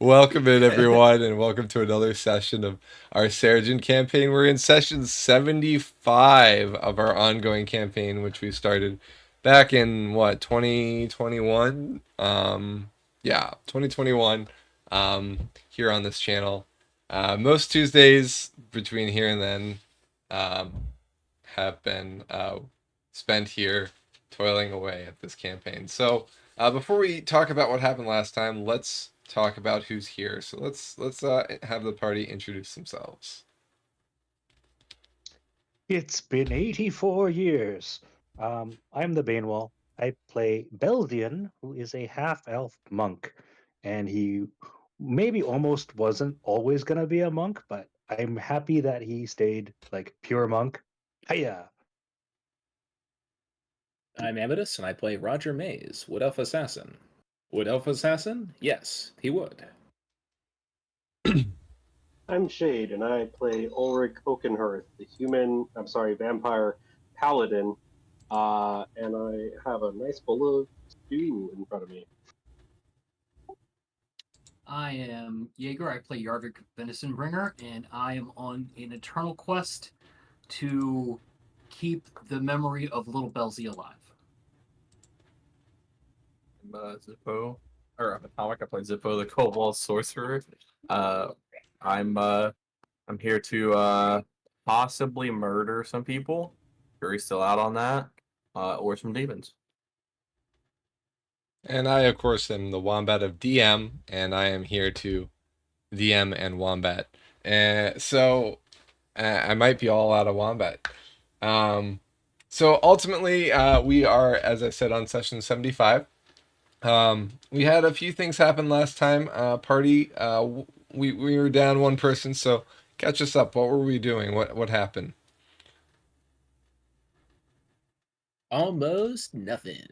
Welcome in, everyone, and welcome to another session of our Seregen campaign. We're in session 75 of our ongoing campaign, which we started back in, 2021? Yeah, 2021, here on this channel. Most Tuesdays between here and then um, have been spent here toiling away at this campaign. So, before we talk about what happened last time, let's talk about who's here. So let's have the party introduce themselves. It's been 84 years. I'm the Banewall. I play Belvian, who is a half-elf monk, and he maybe almost wasn't always gonna be a monk, but I'm happy that he stayed like pure monk. Hiya! I'm Amadeus, and I play Roger Mays, Wood Elf Assassin. Wood Elf Assassin? Yes, he would. I'm Shade, and I play Ulrich Oakenhearth, vampire paladin, and I have a nice bowl of stew in front of me. I am Jaeger. I play Yarvik Venison Bringer, and I am on an eternal quest to keep the memory of Little Belzy alive. Zippo, or I'm Atomic. I play Zippo, the Cobalt Sorcerer. Uh, I'm uh, I'm here to possibly murder some people. Jury's still out on that. Or some demons. And I, of course, am the Wombat of DM, and I am here to DM and Wombat. I might be all out of Wombat. Um, so ultimately, we are, as I said, on session 75. We had a few things happen last time. Party, we were down one person, so catch us up. What were we doing? What happened? Almost nothing.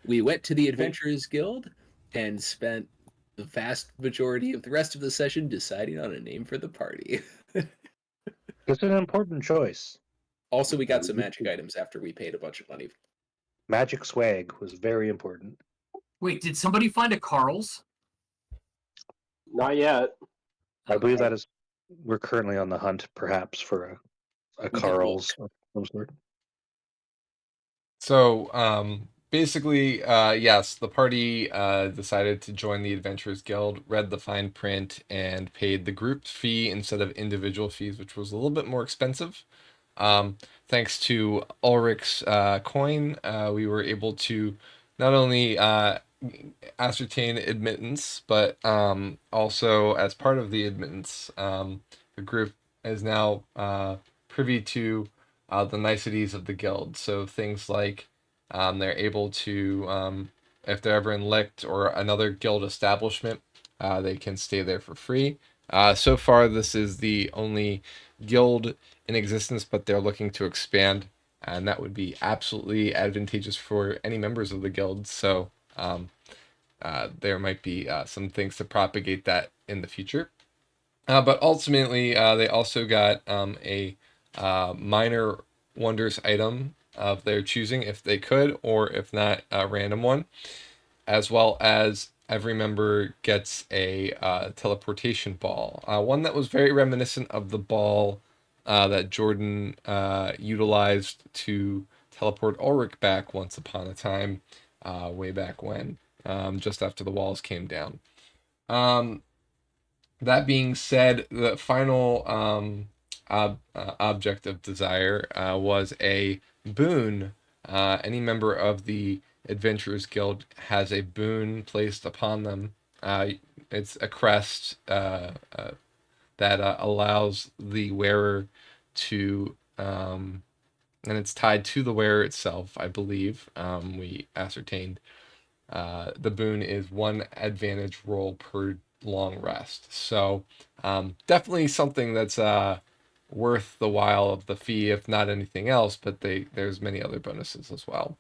We went to the Adventurers Guild and spent the vast majority of the rest of the session deciding on a name for the party. It's an important choice. Also, we got some magic items after we paid a bunch of money. Magic swag was very important. Wait, did somebody find a Carl's? Not yet. I believe Okay. that is we're currently on the hunt, perhaps, for a We can Carl's of some sort. So, basically, yes, the party decided to join the Adventurers Guild, read the fine print, and paid the group fee instead of individual fees, which was a little bit more expensive. Thanks to Ulrich's coin, we were able to not only ascertain admittance, but also as part of the admittance, the group is now privy to the niceties of the guild. So things like they're able to, if they're ever in Licht or another guild establishment, they can stay there for free. So far, this is the only guild in existence, but they're looking to expand, and that would be absolutely advantageous for any members of the guild. So there might be some things to propagate that in the future. But ultimately, they also got a minor wonders item of their choosing if they could, or if not, a random one, as well as every member gets a teleportation ball, one that was very reminiscent of the ball that Jordan utilized to teleport Ulrich back once upon a time, way back when, just after the walls came down. Um, that being said, the final object of desire was a boon. Any member of the Adventurers Guild has a boon placed upon them. It's a crest that allows the wearer to, and it's tied to the wearer itself, I believe. We ascertained the boon is one advantage roll per long rest. So definitely something that's worth the while of the fee, if not anything else. But there's many other bonuses as well.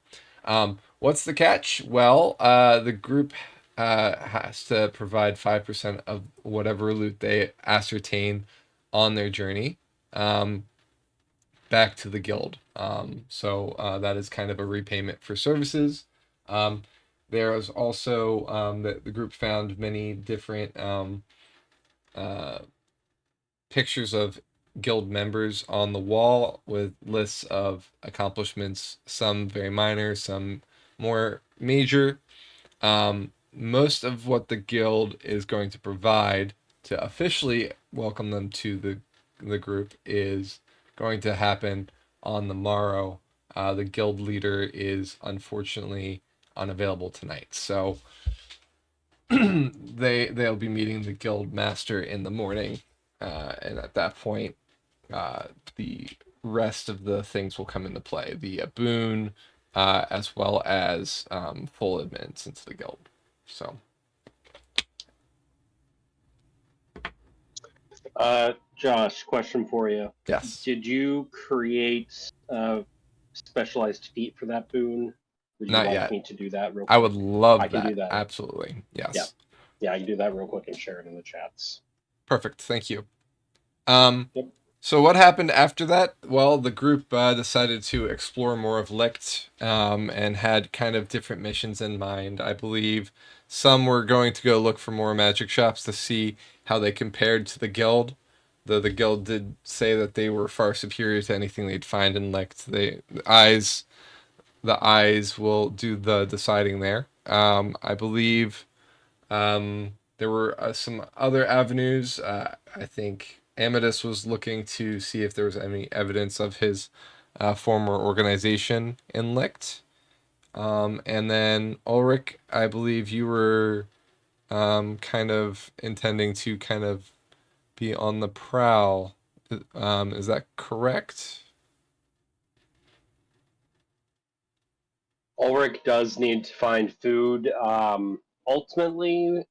What's the catch? Well, the group has to provide 5% of whatever loot they ascertain on their journey back to the guild. So that is kind of a repayment for services. Um, There was also the group found many different pictures of guild members on the wall with lists of accomplishments, some very minor, some more major. Most of what the guild is going to provide to officially welcome them to the group is going to happen on the morrow. The guild leader is unfortunately unavailable tonight, so they'll be meeting the guild master in the morning, and at that point, the rest of the things will come into play. The boon, as well as full admittance into the guild. So, Josh, question for you. yes. Did you create a specialized feat for that boon? Would you Not like yet. me to do that real quick? I would love I can that. do that. Absolutely. Yes. Yeah. Yeah, I can do that real quick and share it in the chats. Perfect. Thank you. Yep. So what happened after that? Well, the group decided to explore more of Licht, and had kind of different missions in mind. I believe some were going to go look for more magic shops to see how they compared to the guild. Though the guild did say that they were far superior to anything they'd find in Licht. The eyes will do the deciding there. I believe there were some other avenues. I think Amethyst was looking to see if there was any evidence of his former organization in Licht. And then Ulrich, I believe you were kind of intending to kind of be on the prowl. Is that correct? Ulrich does need to find food ultimately,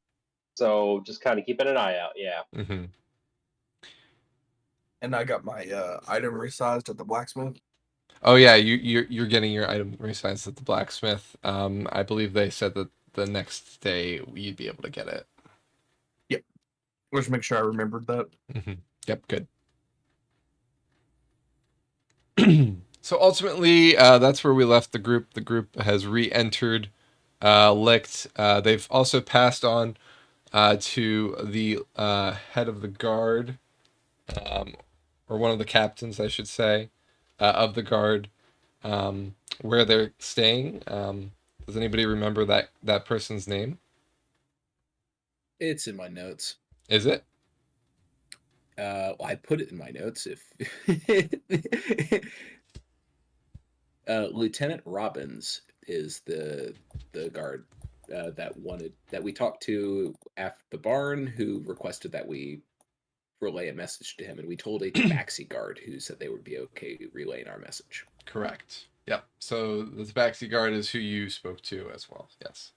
so just kind of keeping an eye out. Yeah. Mm-hmm. And I got my item resized at the blacksmith. Oh yeah, you're getting your item resized at the blacksmith. I believe they said that the next day you'd be able to get it. Yep. Let's make sure I remembered that. Mm-hmm. Yep, good. So ultimately, that's where we left the group. The group has re-entered Licht. They've also passed on to the head of the guard, or one of the captains, I should say, of the guard, where they're staying. Does anybody remember that person's name? It's in my notes. Is it? I put it in my notes. If Lieutenant Robbins is the guard that we talked to at the barn, who requested that we relay a message to him, and we told a tabaxi guard who said they would be okay relaying our message. Correct. Yep. So the tabaxi guard is who you spoke to as well. Yes.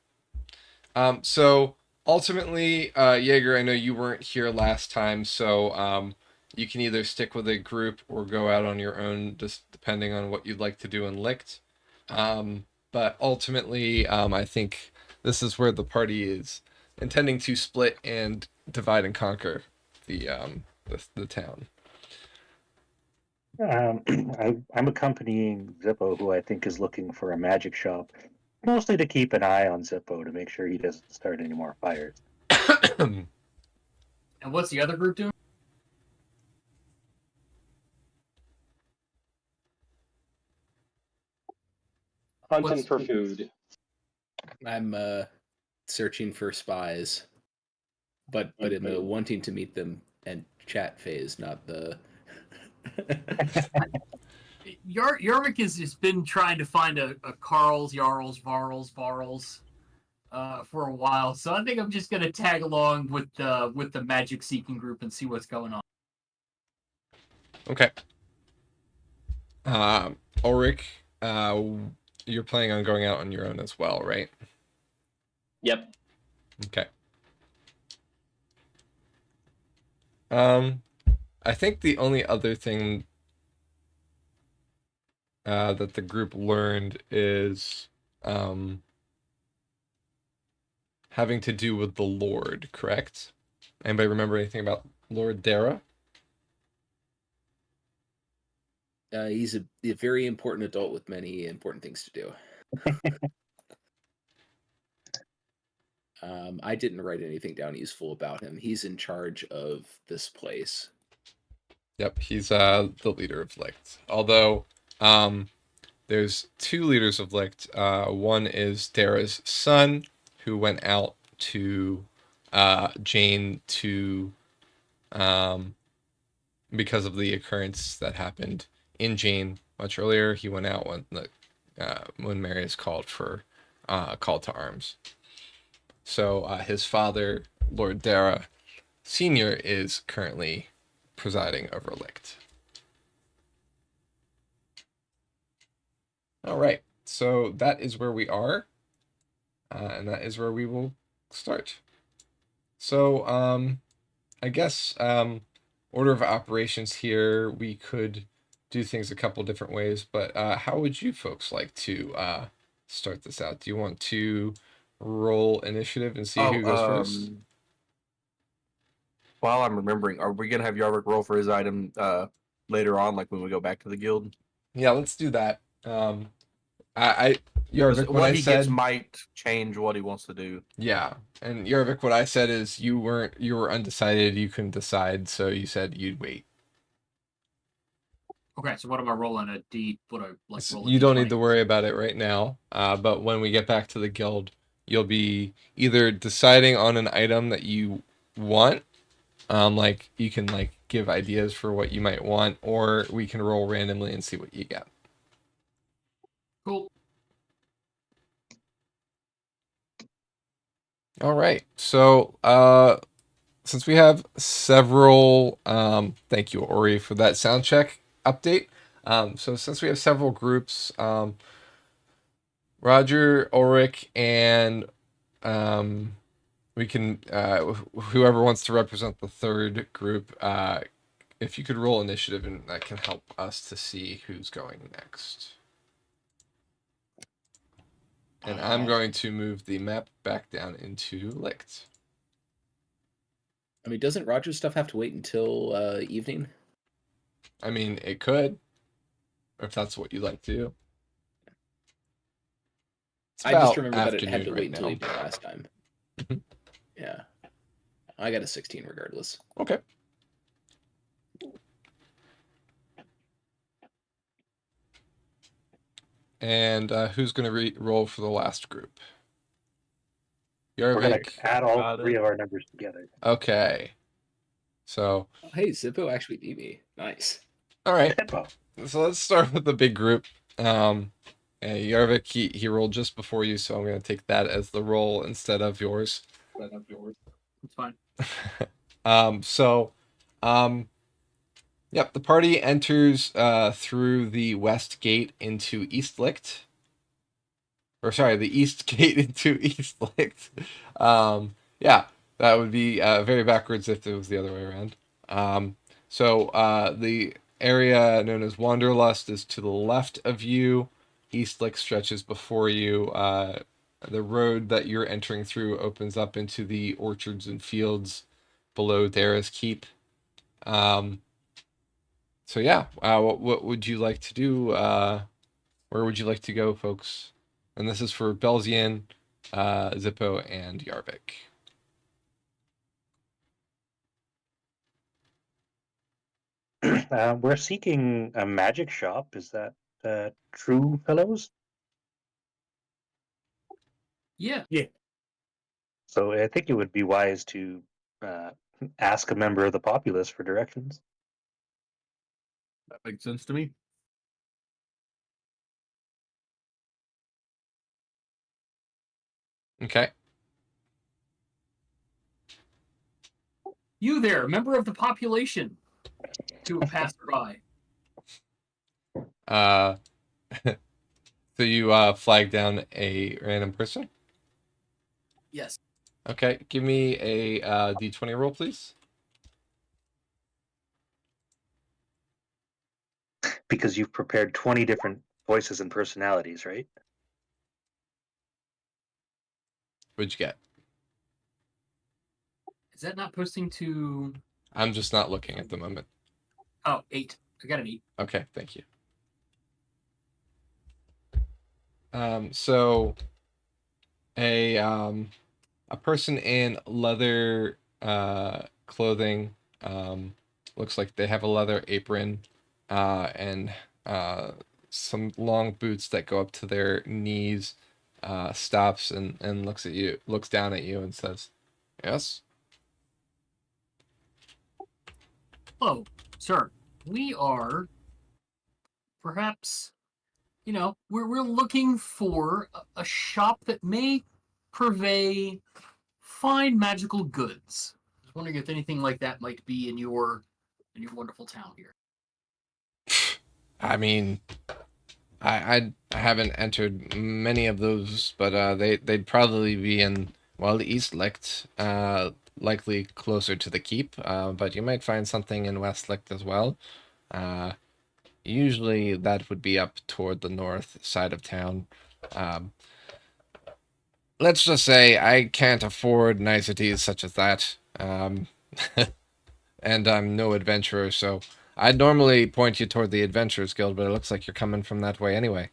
So ultimately, Jaeger, I know you weren't here last time, so you can either stick with a group or go out on your own, just depending on what you'd like to do in Licht. But ultimately, I think this is where the party is intending to split and divide and conquer the town. I'm accompanying Zippo, who I think is looking for a magic shop, mostly to keep an eye on Zippo to make sure he doesn't start any more fires. And what's the other group doing? Hunting for food. I'm searching for spies, but in the wanting to meet them and chat phase, not the. Yarvik has been trying to find a Carl's, Jarls, Varls, for a while, so I think I'm just gonna tag along with the magic seeking group and see what's going on. Okay. Ulrich, you're planning on going out on your own as well, right? Yep. Okay. I think the only other thing that the group learned is having to do with the Lord, correct? Anybody remember anything about Lord Dara? He's a very important adult with many important things to do. I didn't write anything down useful about him. He's in charge of this place. Yep, he's the leader of Licht. Although there's two leaders of Licht. One is Dara's son, who went out to Jane to because of the occurrence that happened in Jane much earlier. He went out when Marius called for call to arms. So his father, Lord Dara Senior, is currently presiding over Licht. All right, so that is where we are, and that is where we will start. So I guess order of operations here, we could do things a couple different ways, but how would you folks like to start this out? Do you want to roll initiative and see who goes first? While I'm remembering, are we gonna have Yarvik roll for his item later on, like when we go back to the guild? Yeah, let's do that. Yarvik, what What I he said, gets might change what he wants to do. yeah, and Yarvik, what I said is you were undecided, you couldn't decide, so you said you'd wait. Okay, so what am I rolling? A D? What I like? So Roll a you don't need D20? to worry about it right now, but when we get back to the guild, you'll be either deciding on an item that you want, like you can like give ideas for what you might want, or we can roll randomly and see what you get. Cool. All right. So, since we have several, thank you, Ori, for that sound check update. So since we have several groups, Roger, Ulrich, and we can, whoever wants to represent the third group, if you could roll initiative, and that can help us to see who's going next. And I'm going to move the map back down into Licht. I mean, doesn't Roger's stuff have to wait until evening? I mean, it could, if that's what you like to do. It's I just about remember that it had afternoon to right wait until now. evening last time. Mhm. Yeah. I got a 16 regardless. Okay. And who's going to roll for the last group? We're gonna Yarvik. add all Got three it. of our numbers together. Okay. So, Oh, hey, Zippo actually beat me. Nice. all right. Hippo. So let's start with the big group. And Yarvik, he rolled just before you, so I'm going to take that as the roll instead of yours. It's fine. Yep, the party enters through the west gate into East Licht. Or sorry, the east gate into East Licht. Yeah, that would be very backwards if it was the other way around. So the area known as Wanderlust is to the left of you. East Licht stretches before you. The road that you're entering through opens up into the orchards and fields below Dara's Keep. So yeah, what would you like to do? Where would you like to go, folks? And this is for Belzian, Zippo, and Yarvik. We're seeking a magic shop. Is that true, fellows? Yeah. So I think it would be wise to ask a member of the populace for directions. That makes sense to me. Okay. You there, member of the population, to a passerby. So you flag down a random person. Yes. Okay, give me a d20 roll, please. Because you've prepared 20 different voices and personalities, right? What'd you get? Is that not posting to? I'm just not looking at the moment. Oh, 8. I got an 8. Okay, thank you. So a a person in leather clothing. Looks like they have a leather apron and some long boots that go up to their knees. Stops and looks down at you and says, "Yes." Hello, sir. We are perhaps, we're looking for a shop that may purvey fine magical goods. I was wondering if anything like that might be in your wonderful town here. I mean, I haven't entered many of those, but they'd probably be in, well, East Licht, likely closer to the keep. But you might find something in West Licht as well. Uh, Usually that would be up toward the north side of town. Um, let's just say I can't afford niceties such as that. And I'm no adventurer, so I'd normally point you toward the Adventurers Guild, but it looks like you're coming from that way anyway.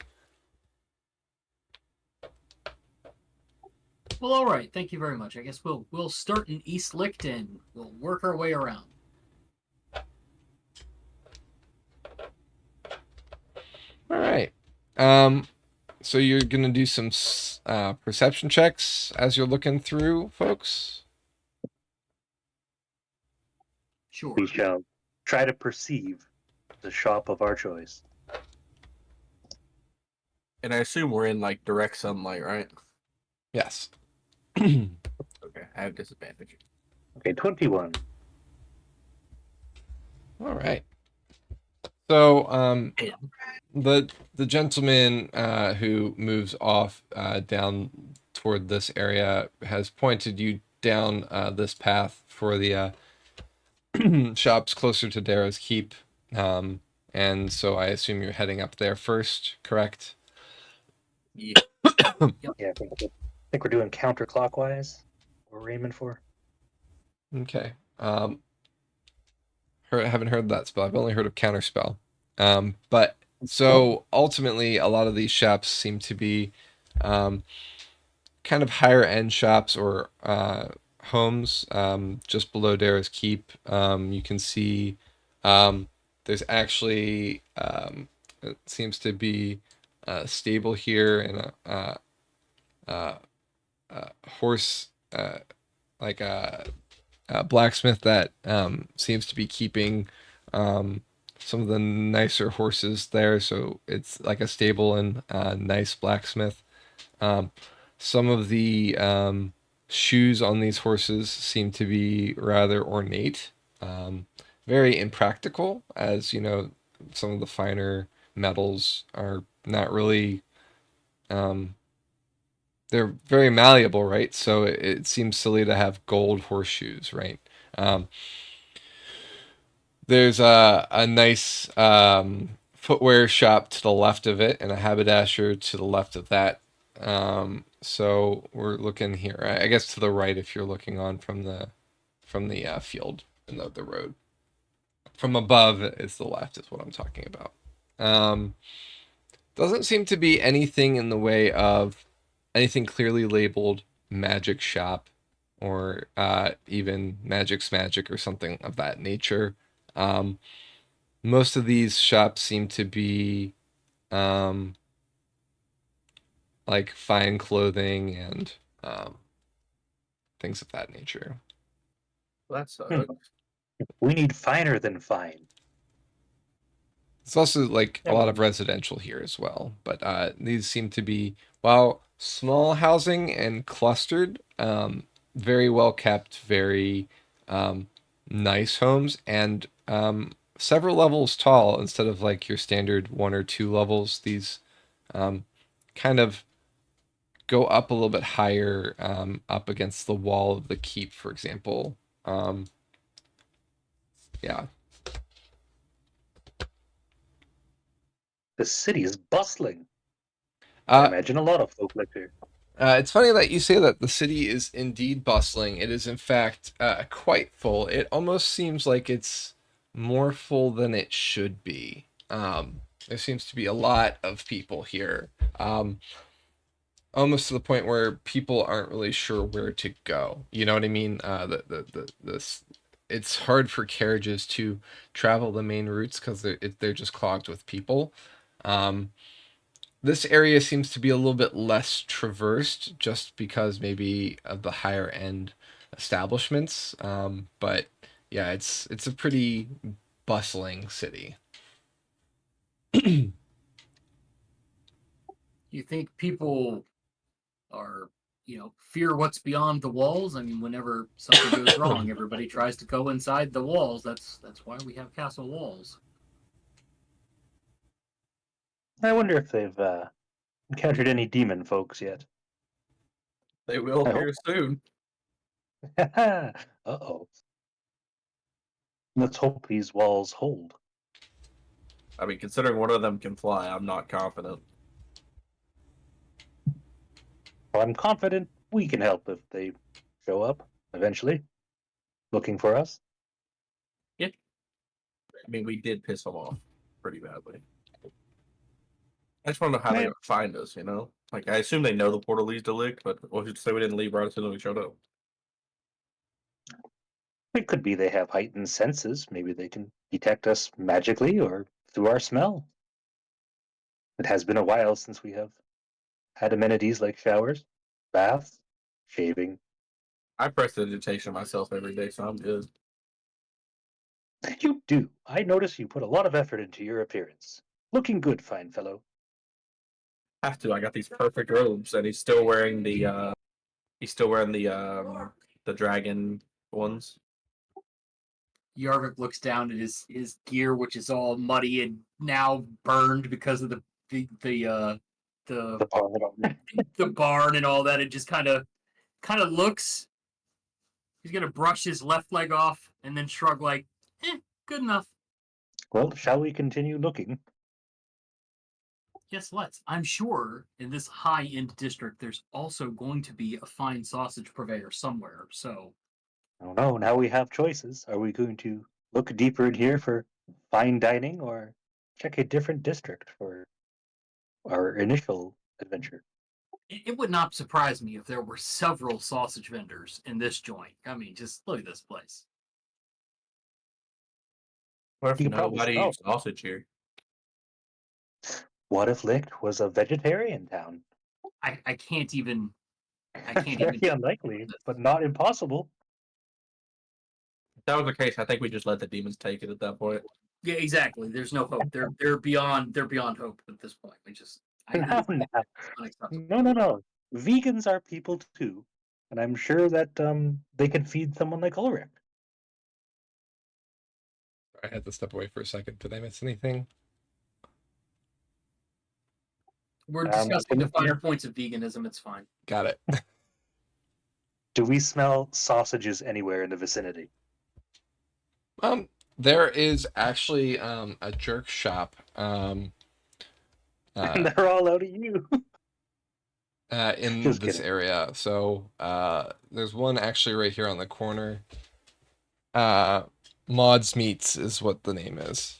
Well, all right. Thank you very much. I guess we'll start in East Licht and we'll work our way around. All right. So you're gonna do some perception checks as you're looking through, folks. Sure. We shall try to perceive the shop of our choice. And I assume we're in like direct sunlight, right? Yes. Okay, I have disadvantage. Okay, 21. All right. So, Damn. the gentleman who moves off down toward this area has pointed you down this path for the shops closer to Dara's Keep. And so I assume you're heading up there first, correct? Yeah. Yeah, I think we're doing counterclockwise. We're aiming for. Okay. Haven't heard that spell. I've only heard of counterspell. But so ultimately, a lot of these shops seem to be kind of higher end shops or homes just below Dara's Keep. You can see there's actually it seems to be a stable here and a horse like a blacksmith that seems to be keeping some of the nicer horses there. So it's like a stable and nice blacksmith. Some of the shoes on these horses seem to be rather ornate, very impractical, as you know, some of the finer metals are not really. They're very malleable, right? So it seems silly to have gold horseshoes, right? Um, there's a nice footwear shop to the left of it and a haberdasher to the left of that. So we're looking here, I guess to the right if you're looking on from the field and the road. From above is the left is what I'm talking about. Doesn't seem to be anything in the way of anything clearly labeled magic shop or even magic's magic or something of that nature. Most of these shops seem to be like fine clothing and things of that nature. Well, that sucks. We need finer than fine. It's also like a Yeah, lot of residential here as well, but these seem to be, while small housing and clustered, very well kept, very nice homes, and several levels tall instead of like your standard 1 or 2 levels. These kind of go up a little bit higher, up against the wall of the keep, for example. Yeah. The city is bustling. I imagine a lot of folk live here. It's funny that you say that. The city is indeed bustling. It is, in fact, quite full. It almost seems like it's more full than it should be. There seems to be a lot of people here. almost to the point where people aren't really sure where to go. You know what I mean? It's hard for carriages to travel the main routes because they're just clogged with people. Um, this area seems to be a little bit less traversed just because maybe of the higher end establishments. But yeah, it's a pretty bustling city. You think people are, fear what's beyond the walls? I mean, whenever something goes wrong, everybody tries to go inside the walls. That's why we have castle walls. I wonder if they've encountered any demon folks yet. They will I here hope. soon. Uh-oh. Let's hope these walls hold. I mean, considering one of them can fly, I'm not confident. Well, I'm confident we can help if they show up eventually, looking for us. I mean, we did piss them off pretty badly. I just want to know how Man. they find us, you know? Like, I assume they know the portal leads to Lick, but we'll just say we didn't leave right as soon as we showed up. It could be they have heightened senses. Maybe they can detect us magically or through our smell. It has been a while since we have had amenities like showers, baths, shaving. I prestidigitation myself every day, so I'm good. You do. I notice you put a lot of effort into your appearance. Looking good, fine fellow. Have to. I got these perfect robes, and he's still wearing the dragon ones. Yarvik looks down at his gear, which is all muddy and now burned because of the The barn. the barn and all that. It just kind of looks. He's gonna brush his left leg off and then shrug like, good enough. Well, shall we continue looking? Yes, let's. I'm sure in this high-end district, there's also going to be a fine sausage purveyor somewhere. So, I don't know. Now we have choices. Are we going to look deeper in here for fine dining or check a different district for our initial adventure? it would not surprise me if there were several sausage vendors in this joint. I mean, just look at this place. What if You can probably nobody smell. eats sausage here? What if Licht was a vegetarian town? I can't even. I can't Very even. unlikely, but not impossible. If that was the case, I think we just let the demons take it at that point. Yeah, exactly. There's no hope. They're beyond hope at this point. No, no, Unacceptable. no. Vegans are people too, and I'm sure that they can feed someone like Ulrich. I had to step away for a second. Did I miss anything? We're discussing the finer points of veganism. It's fine. Got it. Do we smell sausages anywhere in the vicinity? There is actually a jerk shop And they're all out of you. in Just this kidding. area. So there's one actually right here on the corner. Mods Meats is what the name is.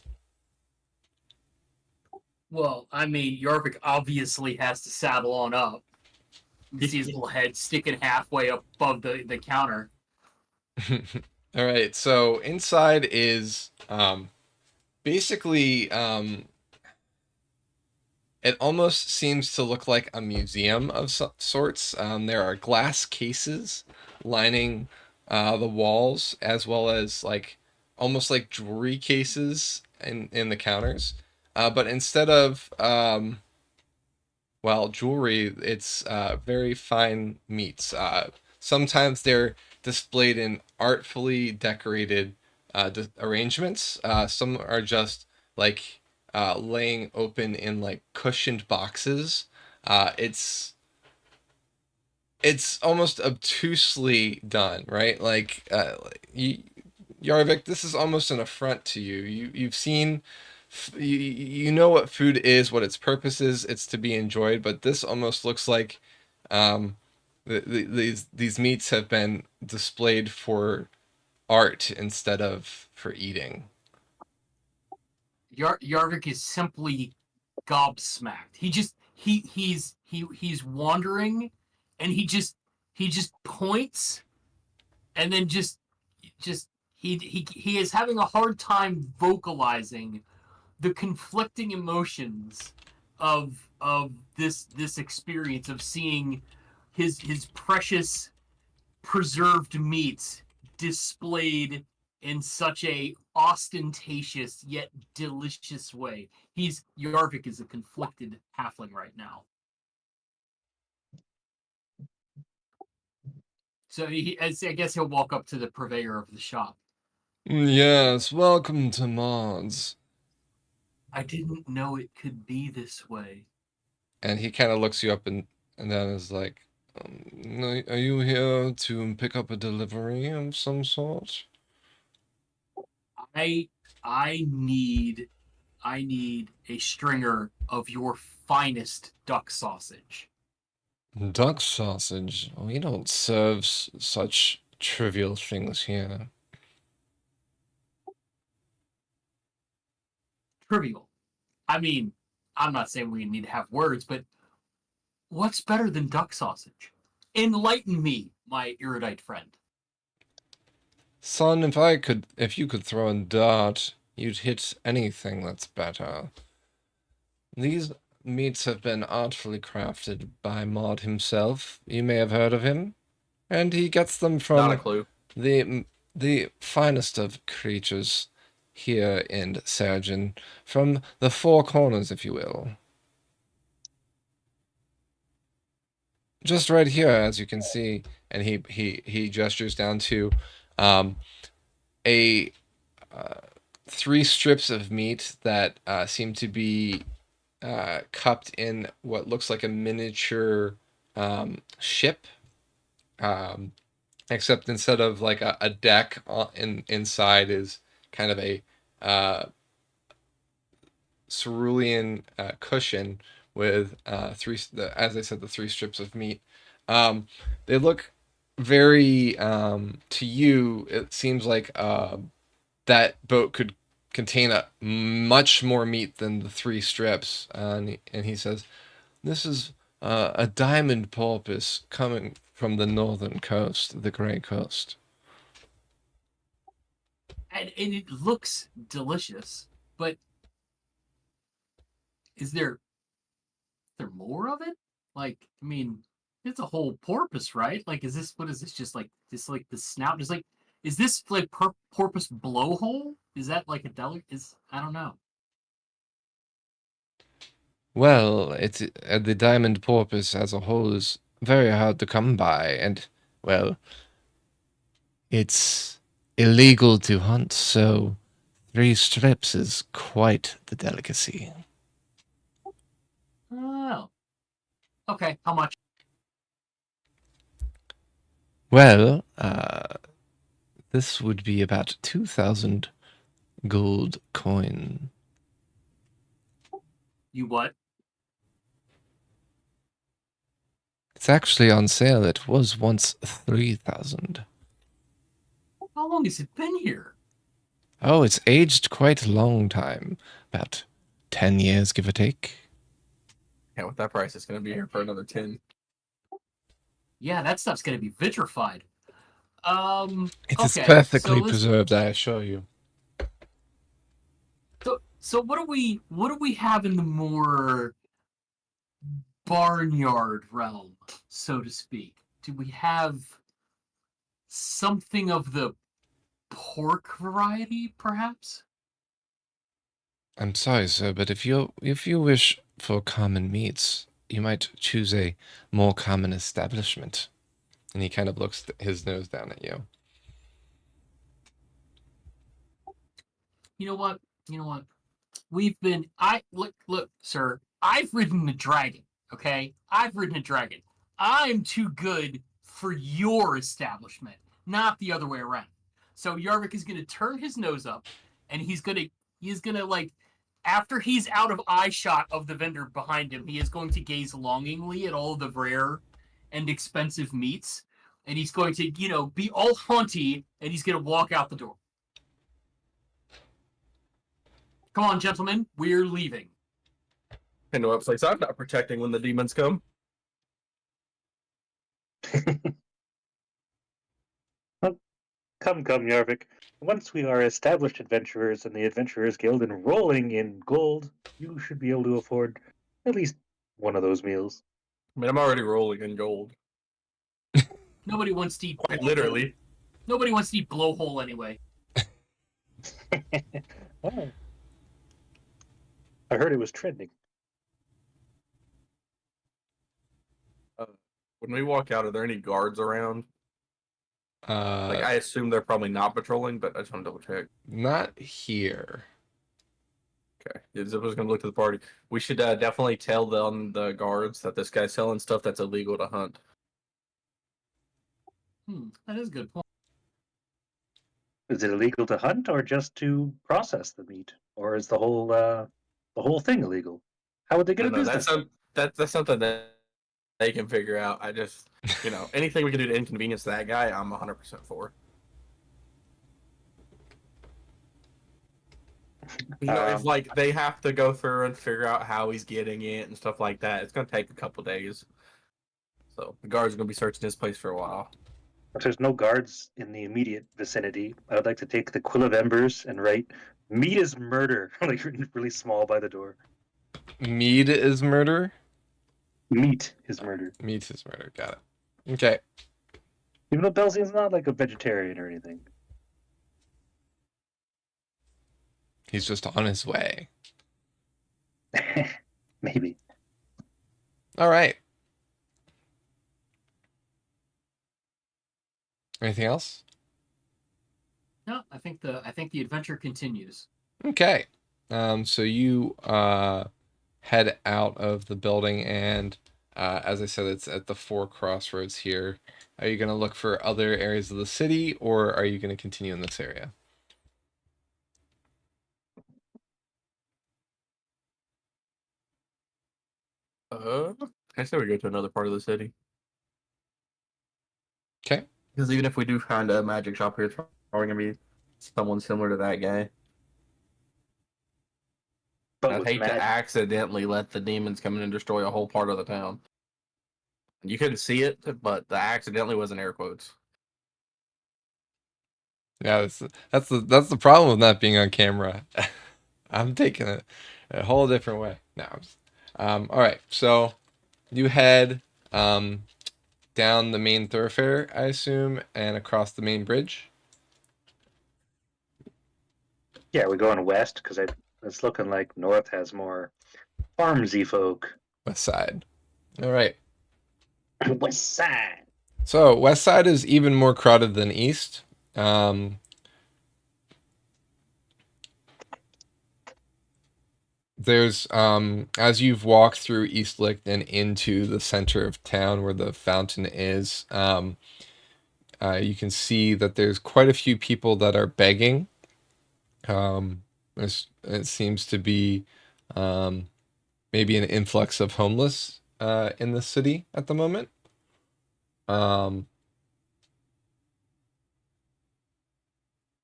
Well, I mean, Yarvik obviously has to saddle on up. You see his little head sticking halfway up above the counter. All right, so inside is basically it almost seems to look like a museum of sorts. There are glass cases lining the walls, as well as like almost like jewelry cases in the counters. But instead of jewelry, it's very fine meats. Sometimes they're displayed in artfully decorated arrangements. Some are just like laying open in like cushioned boxes. It's almost obtusely done, right? Like Yarvik, this is almost an affront to you. You've seen you know what food is, what its purpose is. It's to be enjoyed, but this almost looks like um, these meats have been displayed for art instead of for eating. Yarvik is simply gobsmacked. he's wandering, and he just points, and then just he is having a hard time vocalizing the conflicting emotions of this experience of seeing his precious preserved meat displayed in such a ostentatious yet delicious way. Yarvik is a conflicted halfling right now. So I guess he'll walk up to the purveyor of the shop. Yes, welcome to Mods. I didn't know it could be this way. And he kind of looks you up and then is like, are you here to pick up a delivery of some sort? I need a stringer of your finest duck sausage. Duck sausage? We don't serve such trivial things here. Trivial. I mean, I'm not saying we need to have words, but what's better than duck sausage? Enlighten me, my erudite friend. Son, if you could throw a dart, you'd hit anything that's better. These meats have been artfully crafted by Maud himself. You may have heard of him. And he gets them Not a from clue. the finest of creatures here in Seregen, from the four corners, if you will. Just right here, as you can see, and he gestures down to a 3 strips of meat that seem to be cupped in what looks like a miniature ship. Except instead of like a deck inside is kind of a cerulean cushion with as I said, the 3 strips of meat. They look very to you. It seems like that boat could contain a much more meat than the 3 strips. And he says, "This is a diamond porpoise coming from the northern coast, the Grey Coast." And it looks delicious, but is there more of it? Like, I mean, it's a whole porpoise, right? Like, what is this? Just like the snout? Just like, is this like porpoise blowhole? Is that like a I don't know. Well, it's the diamond porpoise as a whole is very hard to come by, and well, it's illegal to hunt, so 3 strips is quite the delicacy. Oh, okay. How much? Well, this would be about 2,000 gold coin. You what? It's actually on sale. It was once 3,000. How long has it been here? Oh, it's aged quite a long time. About 10 years, give or take. Yeah, with that price, it's going to be here for another 10. Yeah, that stuff's gonna be vitrified. It is Okay, perfectly so preserved, I assure you. So what do we have in the more barnyard realm, so to speak? Do we have something of the pork variety, perhaps? I'm sorry, sir, but if you wish for common meats, you might choose a more common establishment. And he kind of looks his nose down at you. You know what? Look, sir. I've ridden a dragon. Okay, I've ridden a dragon. I'm too good for your establishment, not the other way around. So Yarvik is going to turn his nose up, and he's gonna like, after he's out of eye shot of the vendor behind him, he is going to gaze longingly at all the rare and expensive meats, and he's going to be all haunty, and he's going to walk out the door. Come on, gentlemen, we're leaving. into a place I'm not protecting when the demons come. Come, Yarvik. Once we are established adventurers in the Adventurers Guild and rolling in gold, you should be able to afford at least one of those meals. I mean, I'm already rolling in gold. Nobody wants to eat. Quite literally. Nobody wants to eat blowhole anyway. Oh. I heard it was trending. When we walk out, are there any guards around? Like, I assume they're probably not patrolling, but I just want to double check. Not here. Okay. Zippo's gonna look to the party. We should definitely tell the guards that this guy's selling stuff that's illegal to hunt. That is a good point. Is it illegal to hunt or just to process the meat? Or is the whole thing illegal? How would they get a No, business? that's something that they can figure out. I just, anything we can do to inconvenience that guy, I'm 100% for. If like they have to go through and figure out how he's getting it and stuff like that, it's gonna take a couple days. So the guards are gonna be searching this place for a while. If there's no guards in the immediate vicinity, I would like to take the Quill of Embers and write "Meat is murder," like written really small by the door. Mead is murder? Meat is murder. Meat is murder. Got it. Okay. Even though Belzian's not like a vegetarian or anything. He's just on his way. Maybe. All right. Anything else? No, I think the adventure continues. Okay. So you head out of the building, and as I said, it's at the 4 crossroads here. Are you going to look for other areas of the city, or are you going to continue in this area? I say we go to another part of the city. Okay. Because even if we do find a magic shop here, it's probably gonna be someone similar to that guy. But I'd with hate to magic. accidentally let the demons come in and destroy a whole part of the town. You couldn't see it, but the accidentally was in air quotes. Yeah, that's the problem with not being on camera. I'm taking it a whole different way. No. All right. So you head down the main thoroughfare, I assume, and across the main bridge. Yeah, we're going west because it's looking like north has more farmsy folk. West side. All right. West side. So west side is even more crowded than east. There's as you've walked through East Lichten into the center of town where the fountain is, you can see that there's quite a few people that are begging. It seems to be maybe an influx of homeless in the city at the moment.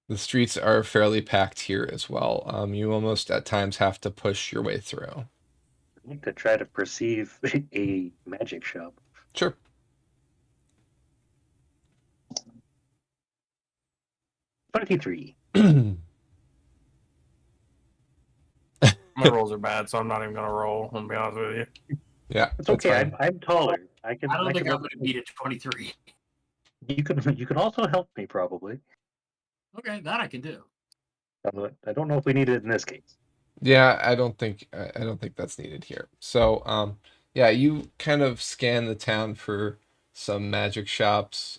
The streets are fairly packed here as well. You almost at times have to push your way through. I need to try to perceive a magic shop. Sure. $23. My rolls are bad, so I'm not even gonna roll. I'm gonna be honest with you. Yeah, It's that's okay. fine. I'm taller. I I don't think can I'm going to beat it 23. You can also help me probably. Okay, that I can do. I don't know if we need it in this case. Yeah, I don't think that's needed here. So, yeah, you kind of scan the town for some magic shops.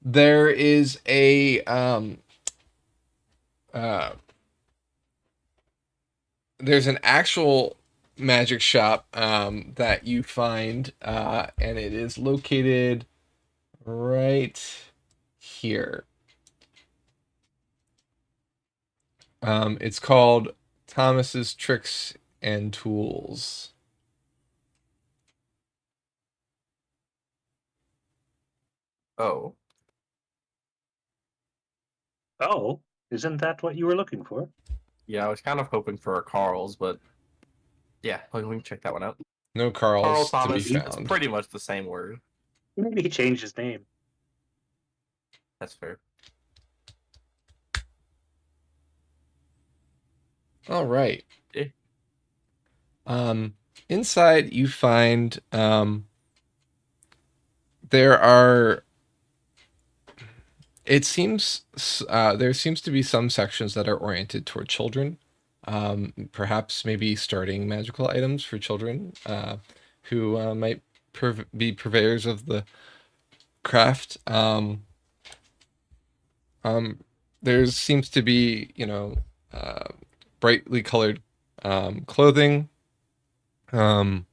There is there's an actual magic shop that you find, and it is located right here. It's called Thomas's Tricks and Tools. Oh. Oh, isn't that what you were looking for? Yeah, I was kind of hoping for a Carl's, but Yeah, we can check that one out. No Carl Carls to be Thomas. It's found. pretty much the same word. Maybe he changed his name. That's fair. All right. Yeah. Inside you find there are. It seems there seems to be some sections that are oriented toward children, perhaps maybe starting magical items for children who might be purveyors of the craft. There seems to be, uh, brightly colored clothing, um,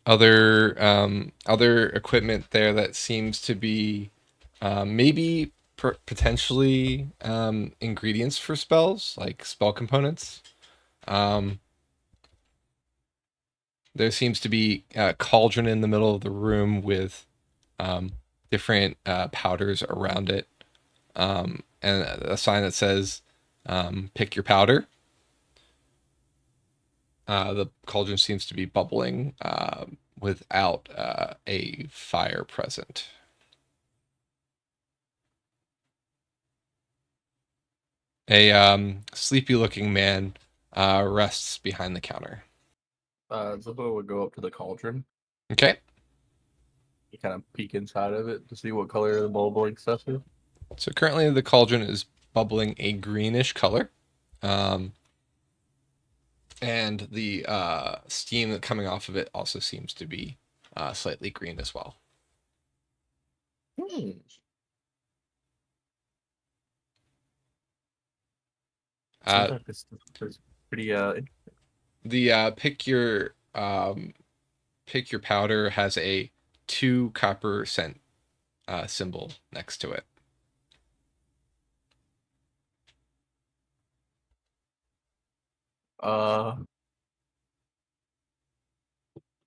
other equipment there that seems to be maybe potentially ingredients for spells, like spell components. There seems to be a cauldron in the middle of the room with different powders around it, and a sign that says "Pick your powder." The cauldron seems to be bubbling without a fire present. A sleepy-looking man rests behind the counter. Zippo would go up to the cauldron. Okay. You kind of peek inside of it to see what color the bubbling stuff is. So currently the cauldron is bubbling a greenish color. And the steam coming off of it also seems to be slightly green as well. Seems like this is pretty The pick your powder has a 2 copper cent symbol next to it.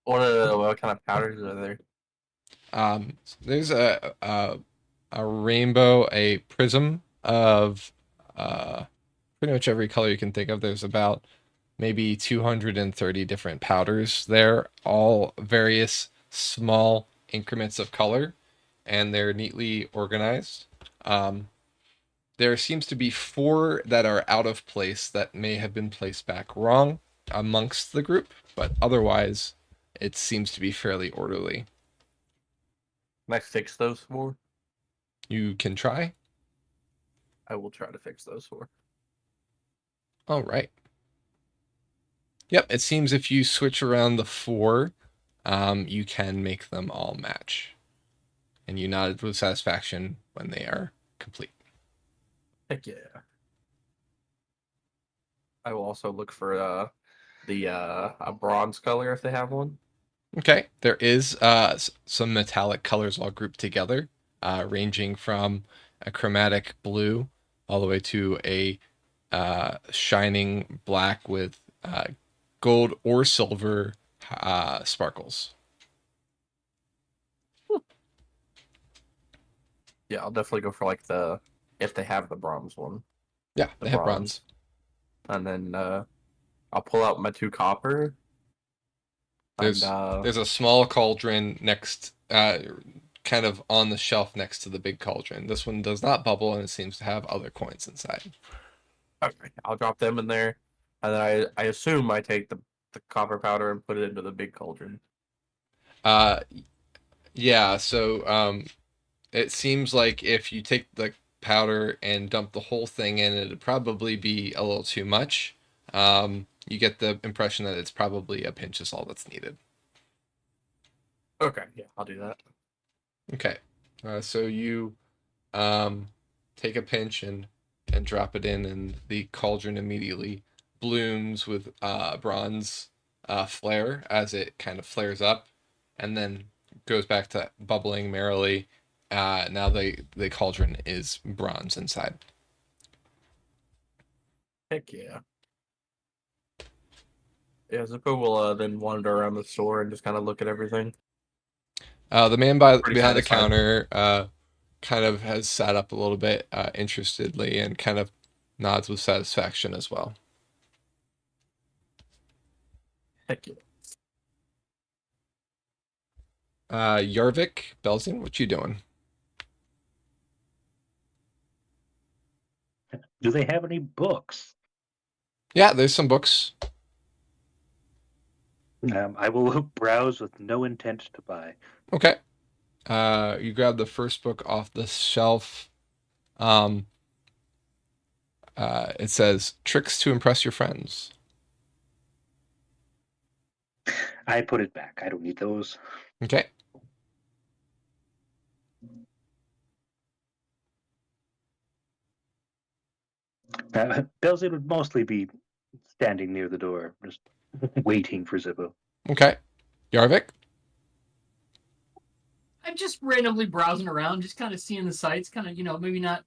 what kind of powders are there? There's a rainbow, a prism of pretty much every color you can think of. There's about maybe 230 different powders there, all various small increments of color, and they're neatly organized. There seems to be 4 that are out of place that may have been placed back wrong amongst the group, but otherwise it seems to be fairly orderly. Can I fix those 4? You can try. I will try to fix those 4. All right. Yep, it seems if you switch around the 4, you can make them all match. And you nodded with satisfaction when they are complete. Heck yeah. I will also look for a bronze color if they have one. Okay, there is some metallic colors all grouped together, ranging from a chromatic blue all the way to a shining black with gold or silver sparkles. Yeah, I'll definitely go for like if they have the bronze one. Yeah, they have bronze. And then I'll pull out my 2 copper. There's a small cauldron next, kind of on the shelf next to the big cauldron. This one does not bubble, and it seems to have other coins inside. Okay, I'll drop them in there, and then I assume I take the copper powder and put it into the big cauldron. Yeah. So it seems like if you take the powder and dump the whole thing in, it'd probably be a little too much. You get the impression that it's probably a pinch is all that's needed. Okay, yeah, I'll do that. Okay, so you take a pinch and drop it in, and the cauldron immediately blooms with bronze flare as it kind of flares up, and then goes back to bubbling merrily. Now the cauldron is bronze inside. Heck yeah. Yeah, Zippo will then wander around the store and just kind of look at everything. The man Pretty behind the satisfied. counter kind of has sat up a little bit interestedly and kind of nods with satisfaction as well. Heck yeah. Yarvik, Belzian, what you doing? Do they have any books? Yeah, there's some books. I will browse with no intent to buy. Okay. You grab the first book off the shelf. Um, it says Tricks to Impress Your Friends. I put it back. I don't need those. Okay. Belzy would mostly be standing near the door, just waiting for Zippo. Okay. Yarvik? I'm just randomly browsing around, just kind of seeing the sights, kind of, maybe not.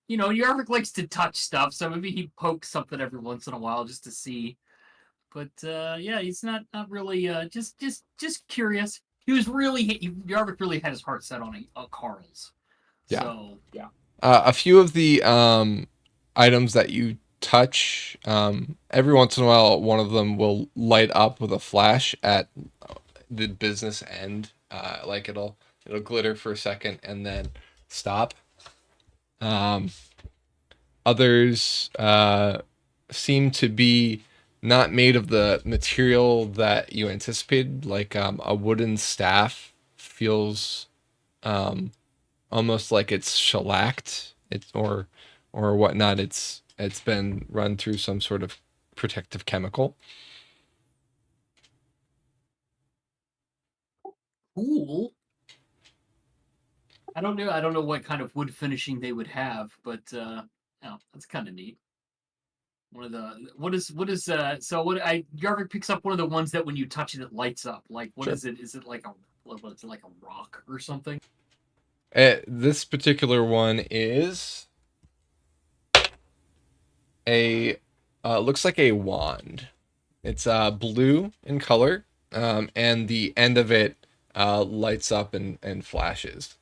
Yarvik likes to touch stuff, so maybe he pokes something every once in a while just to see. But yeah, he's not really just curious. He was really Yarvik really had his heart set on a Carl's. Yeah. So yeah. A few of the items that you touch, every once in a while, one of them will light up with a flash at the business end. Like it'll glitter for a second and then stop. Others seem to be not made of the material that you anticipated. Like a wooden staff feels almost like it's shellacked. It's or whatnot. It's been run through some sort of protective chemical. Cool. I don't know what kind of wood finishing they would have, but that's kind of neat. One of the what is so what I Yarvik picks up one of the ones that when you touch it, it lights up. Like what Sure. is it? Is it like what's it like a rock or something? This particular one is a looks like a wand. It's blue in color, and the end of it lights up and flashes.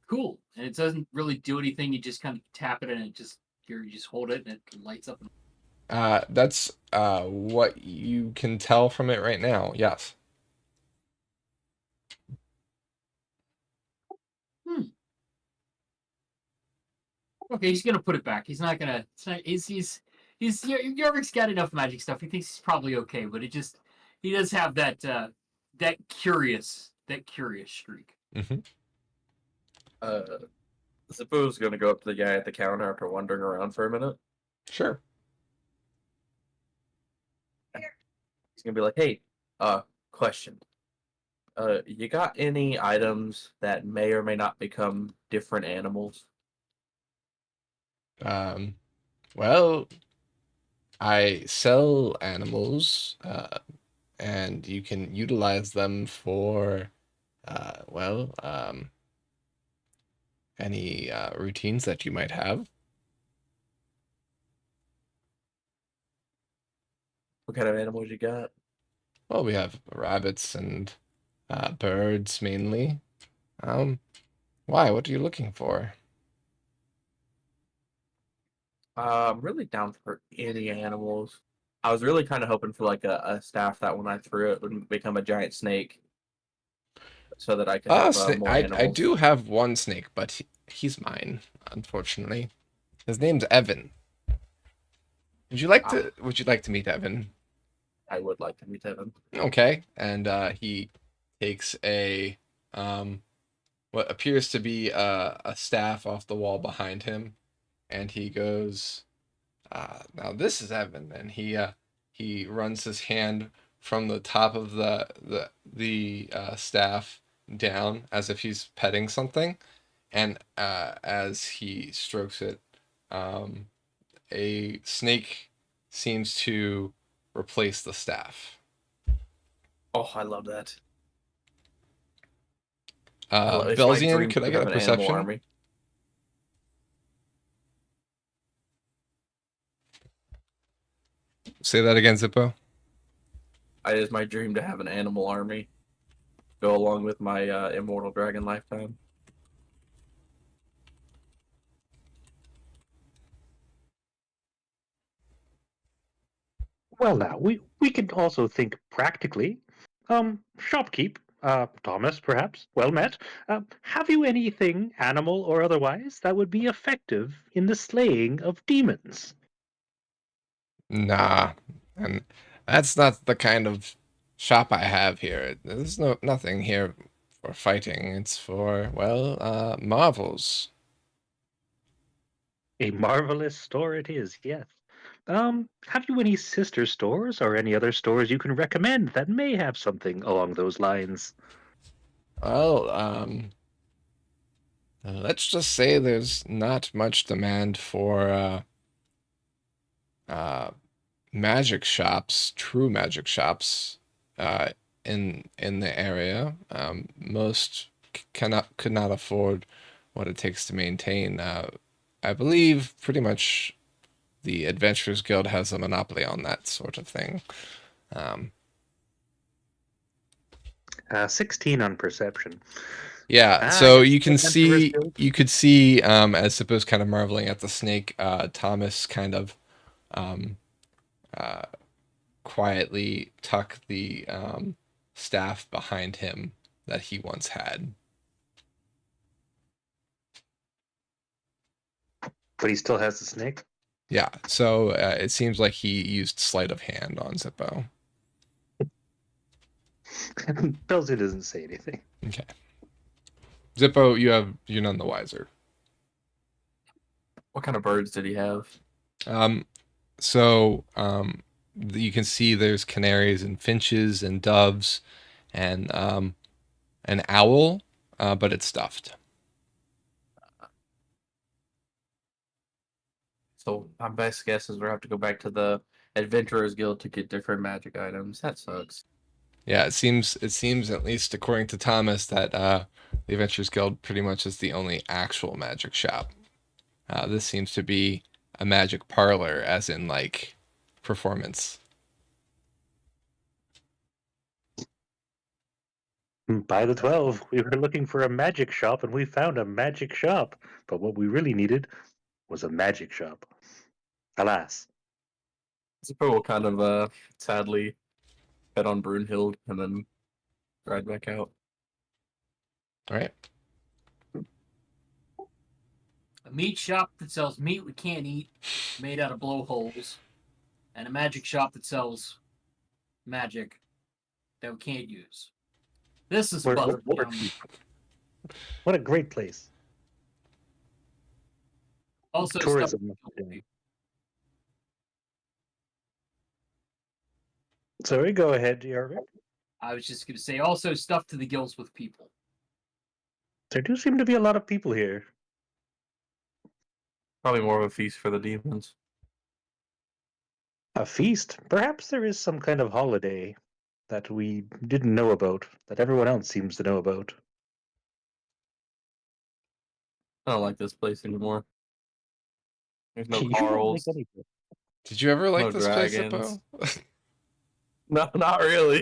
Cool. And it doesn't really do anything. You just kind of tap it and you just hold it and it lights up. That's what you can tell from it right now. Yes. Okay, he's gonna put it back. He's not gonna. It's not. Yarvik's got enough magic stuff. He thinks he's probably okay, but he does have that curious streak. Mm-hmm. Zippo's gonna go up to the guy at the counter after wandering around for a minute. Sure. He's gonna be like, "Hey, question. You got any items that may or may not become different animals?" Well, I sell animals, and you can utilize them for, any routines that you might have. What kind of animals you got? Well, we have rabbits and birds mainly. Why? What are you looking for? I'm really down for any animals. I was really kind of hoping for like a staff that when I threw it would become a giant snake, so that I could have more I animals. do have one snake, but he's mine, unfortunately. His name's Evan. Would you like to meet Evan? I would like to meet Evan. Okay. And he takes a what appears to be a staff off the wall behind him, and he goes, now this is Evan, and he runs his hand from the top of the staff down as if he's petting something, and as he strokes it, a snake seems to replace the staff. Oh, I love that. It's my Belzian, dream could I to get a have an animal perception? army. Say that again, Zippo. It is my dream to have an animal army. Go along with my immortal dragon lifetime. Well, now we could also think practically. Shopkeep, Thomas, perhaps. Well met. Have you anything, animal or otherwise, that would be effective in the slaying of demons? Nah, and that's not the kind of shop I have here. There's nothing here for fighting. It's for, well, marvels. A marvelous store it is, yes. Have you any sister stores or any other stores you can recommend that may have something along those lines? Well, let's just say there's not much demand for uh, magic shops, true magic shops, uh, in the area. Most could not afford what it takes to maintain. I believe pretty much the Adventurers Guild has a monopoly on that sort of thing. Um, 16 on perception. yeah, I so guess the Adventurers Guild. you could see as Sippo's kind of marveling at the snake, Thomas kind of um, uh, quietly tuck the staff behind him that he once had. But he still has the snake. Yeah, so it seems like he used sleight of hand on Zippo. Belzy doesn't say anything. Okay, Zippo, you're none the wiser. What kind of birds did he have? So you can see there's canaries and finches and doves and an owl, but it's stuffed. So my best guess is we'll have to go back to the Adventurers Guild to get different magic items. That sucks. Yeah, it seems at least according to Thomas that the Adventurers Guild pretty much is the only actual magic shop. This seems to be a magic parlor, as in like performance. By the 12, we were looking for a magic shop and we found a magic shop. But what we really needed was a magic shop. Alas. Zippo will kind of sadly bet on Brunhild and then ride back out. All right. A meat shop that sells meat we can't eat, made out of blowholes, and a magic shop that sells magic that we can't use. This is What- Butler what- County. What a great place. Also, Tourism. Sorry, go ahead, Yarvik. I was just going to say, also stuff to the gills with people. There do seem to be a lot of people here. Probably more of a feast for the demons. A feast? Perhaps there is some kind of holiday that we didn't know about, that everyone else seems to know about. I don't like this place anymore. There's no You don't like Carls, anything. Did you ever like no this place, dragons. Zippo? No, not really.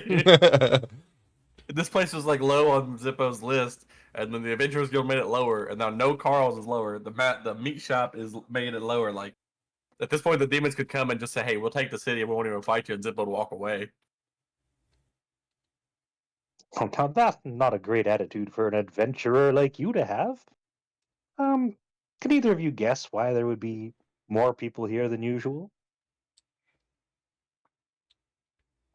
This place was like low on Zippo's list, and then the Adventurers Guild made it lower, and now no Carl's is lower. The meat shop is made it lower. Like at this point, the demons could come and just say, "Hey, we'll take the city, and we won't even fight you," and Zippo would walk away. Oh, now that's not a great attitude for an adventurer like you to have. Can either of you guess why there would be more people here than usual?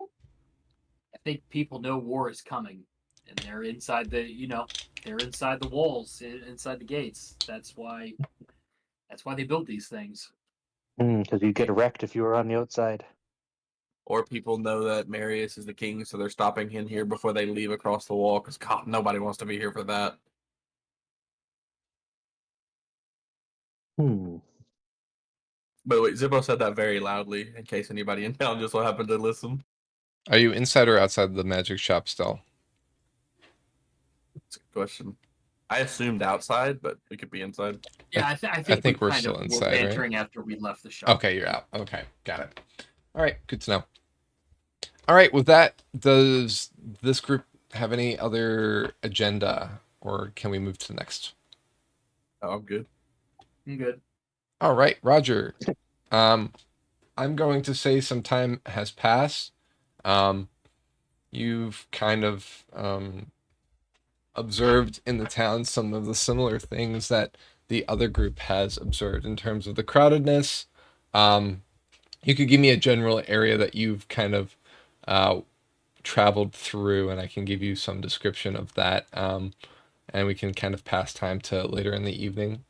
I think people know war is coming, and they're inside they're inside the walls, inside the gates. That's why they build these things. Because you'd get wrecked if you were on the outside. Or people know that Marius is the king, so they're stopping in here before they leave across the wall. Because God, nobody wants to be here for that. Hmm. But wait, Zippo said that very loudly in case anybody in town just so happened to listen. Are you inside or outside the magic shop still? That's a good question. I assumed outside, but we could be inside. Yeah, I think think we're kind still of inside, were right? bantering after we left the shop. Okay, you're out. Okay, got it. All right, good to know. All right, with that, does this group have any other agenda, or can we move to the next? Oh, I'm good. I'm good. All right, Roger. I'm going to say some time has passed. You've kind of observed in the town some of the similar things that the other group has observed in terms of the crowdedness. You could give me a general area that you've kind of traveled through, and I can give you some description of that. And we can kind of pass time to later in the evening.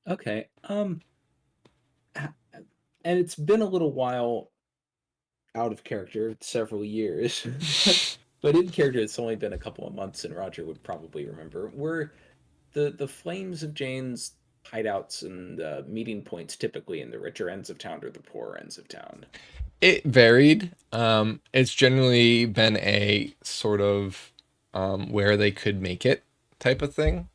Okay. And it's been a little while out of character, several years. But in character, it's only been a couple of months, and Roger would probably remember. Were the Flames of Jane's hideouts and meeting points typically in the richer ends of town or the poorer ends of town? It varied. It's generally been a sort of where they could make it type of thing.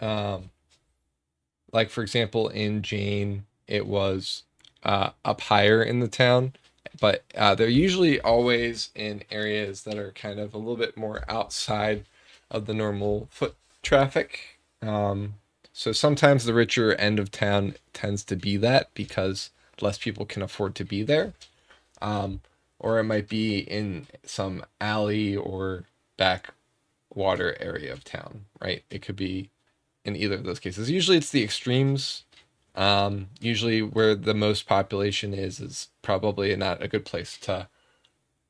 Like, for example, in Jane, it was up higher in the town, but they're usually always in areas that are kind of a little bit more outside of the normal foot traffic. So sometimes the richer end of town tends to be that because less people can afford to be there. Or it might be in some alley or backwater area of town, right? It could be in either of those cases. Usually it's the extremes. Usually where the most population is probably not a good place to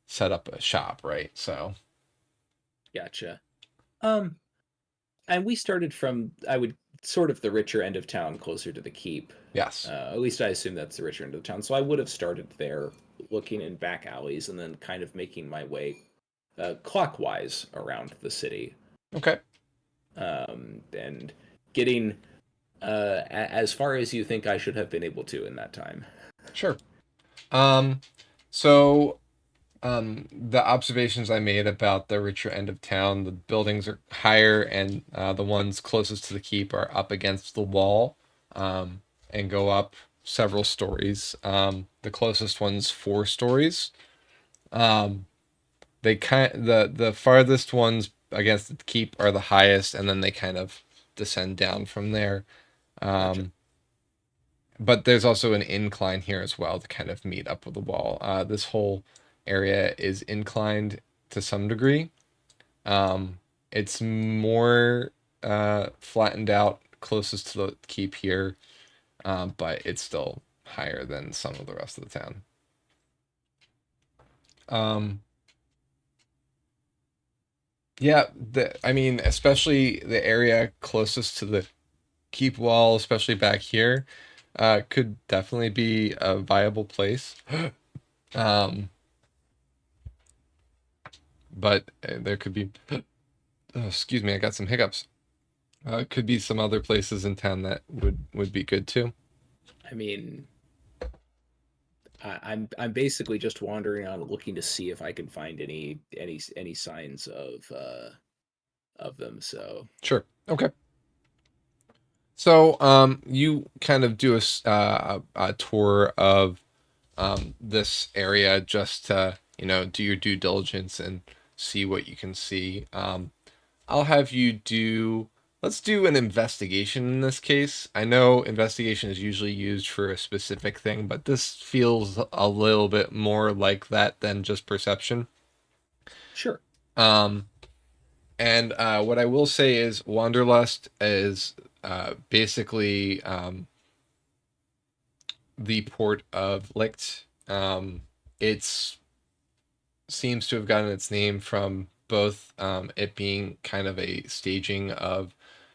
set up a shop, right? So Gotcha. And we started from, I would sort of the richer end of town, closer to the keep. yes. At least I assume that's the richer end of town. So I would have started there, looking in back alleys, and then kind of making my way clockwise around the city, Okay. and getting as far as you think I should have been able to in that time. Sure. So the observations I made about the richer end of town, the buildings are higher, and the ones closest to the keep are up against the wall, and go up several stories. The closest one's 4 stories. The farthest ones against the keep are the highest, and then they kind of descend down from there. Gotcha. But there's also an incline here as well to kind of meet up with the wall. This whole area is inclined to some degree. It's more flattened out closest to the keep here, but it's still higher than some of the rest of the town. Yeah, I mean, especially the area closest to the keep wall, especially back here, could definitely be a viable place. Um, but there could be, oh, excuse me, I got some hiccups. Could be some other places in town that would be good too. I mean, I'm basically just wandering around looking to see if I can find any signs of them. So Sure. Okay. So, you kind of do a tour of this area just to, do your due diligence and see what you can see. I'll have you let's do an investigation in this case. I know investigation is usually used for a specific thing, but this feels a little bit more like that than just perception. sure. And what I will say is Wanderlust is basically the port of Licht. It's seems to have gotten its name from both it being kind of a staging of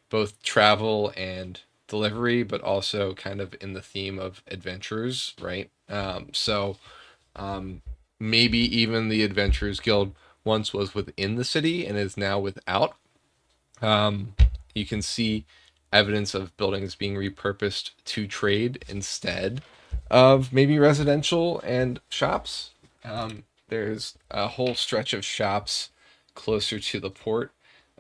both travel and delivery, but also kind of in the theme of adventurers, right? So maybe even the Adventurers Guild once was within the city and is now without. You can see evidence of buildings being repurposed to trade instead of maybe residential and shops. There's a whole stretch of shops closer to the port,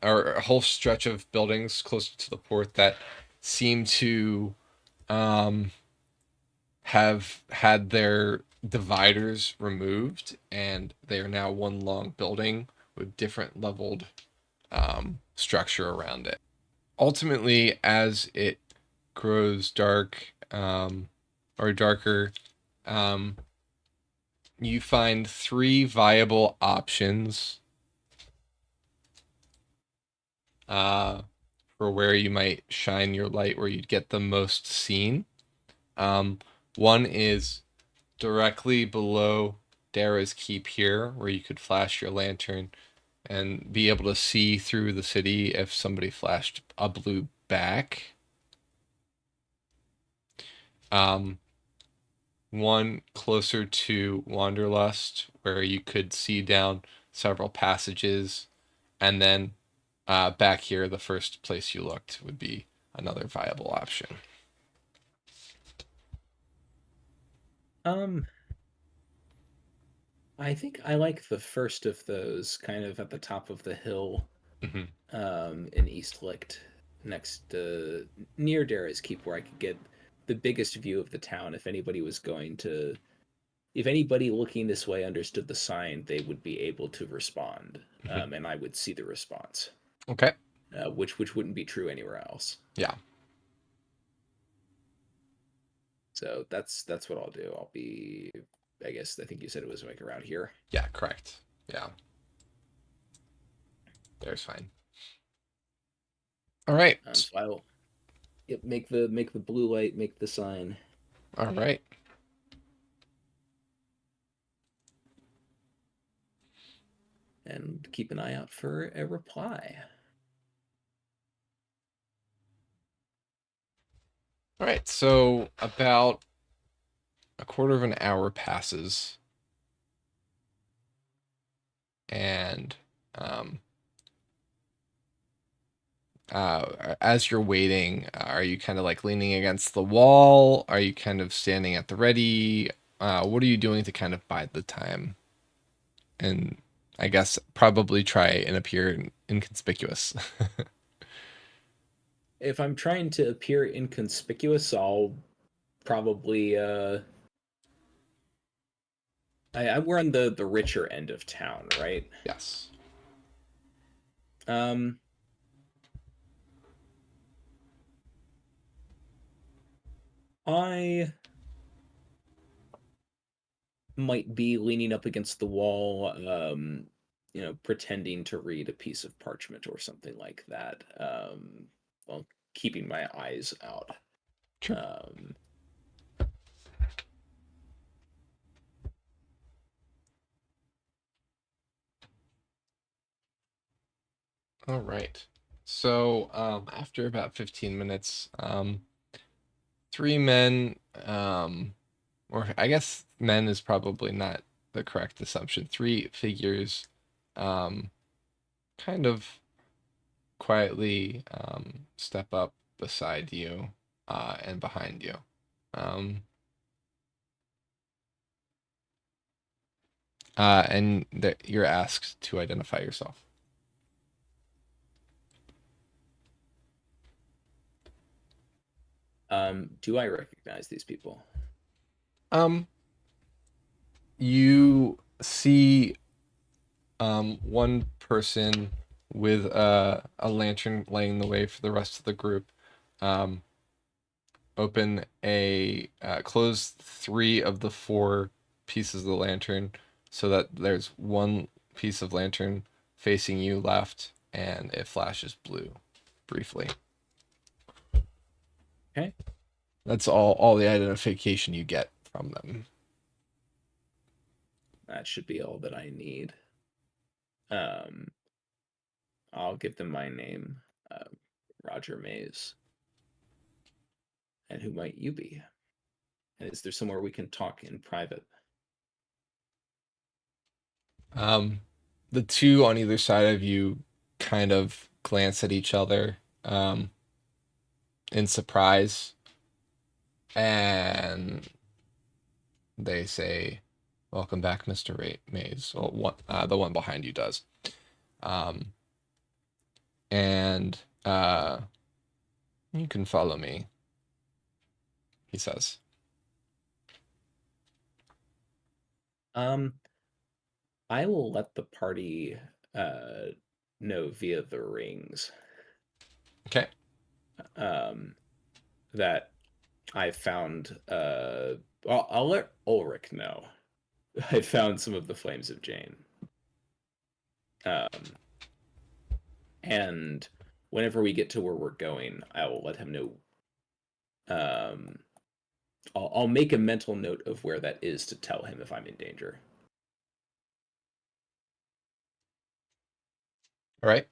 or a whole stretch of buildings closer to the port that seem to have had their dividers removed, and they are now one long building with different leveled structure around it. Ultimately, as it grows dark or darker, You find 3 viable options for where you might shine your light, where you'd get the most seen. One is directly below Dara's Keep here, where you could flash your lantern and be able to see through the city if somebody flashed a blue back. One closer to Wanderlust, where you could see down several passages, and then back here, the first place you looked would be another viable option. I think I like the first of those, kind of at the top of the hill, in East Licht, next to near Dara's Keep, where I could get the biggest view of the town. If anybody looking this way understood the sign, they would be able to respond, and I would see the response. Okay. Which wouldn't be true anywhere else. Yeah. So that's what I'll do. I'll be, I think you said it was like around here. Yeah, correct. Yeah. There's fine. All right. So I'll make the blue light, make the sign. All right. And keep an eye out for a reply. All right. So about a quarter of an hour passes, and as you're waiting, are you kind of like leaning against the wall? Are you kind of standing at the ready? What are you doing to kind of bide the time? And I guess probably try and appear inconspicuous. If I'm trying to appear inconspicuous, I'll probably we're on the richer end of town, right? Yes. I might be leaning up against the wall, pretending to read a piece of parchment or something like that, while keeping my eyes out. Sure. All right. So after about 15 minutes, 3 men, or I guess men is probably not the correct assumption. 3 figures kind of quietly step up beside you and behind you. And you're asked to identify yourself. Do I recognize these people? You see one person with a lantern laying the way for the rest of the group open close 3 of the 4 pieces of the lantern so that there's one piece of lantern facing you left and it flashes blue briefly. Okay. That's all the identification you get from them. That should be all that I need. I'll give them my name, Roger Mays. And who might you be? And is there somewhere we can talk in private? The 2 on either side of you kind of glance at each other in surprise, and they say, "Welcome back, Mr. Mays." Well, the one behind you does. And you can follow me, he says. I will let the party know via the rings. Okay. That I found. I'll let Ulrich know. I found some of the flames of Jane. Um, and whenever we get to where we're going, I will let him know. Um, I'll make a mental note of where that is to tell him if I'm in danger. All right.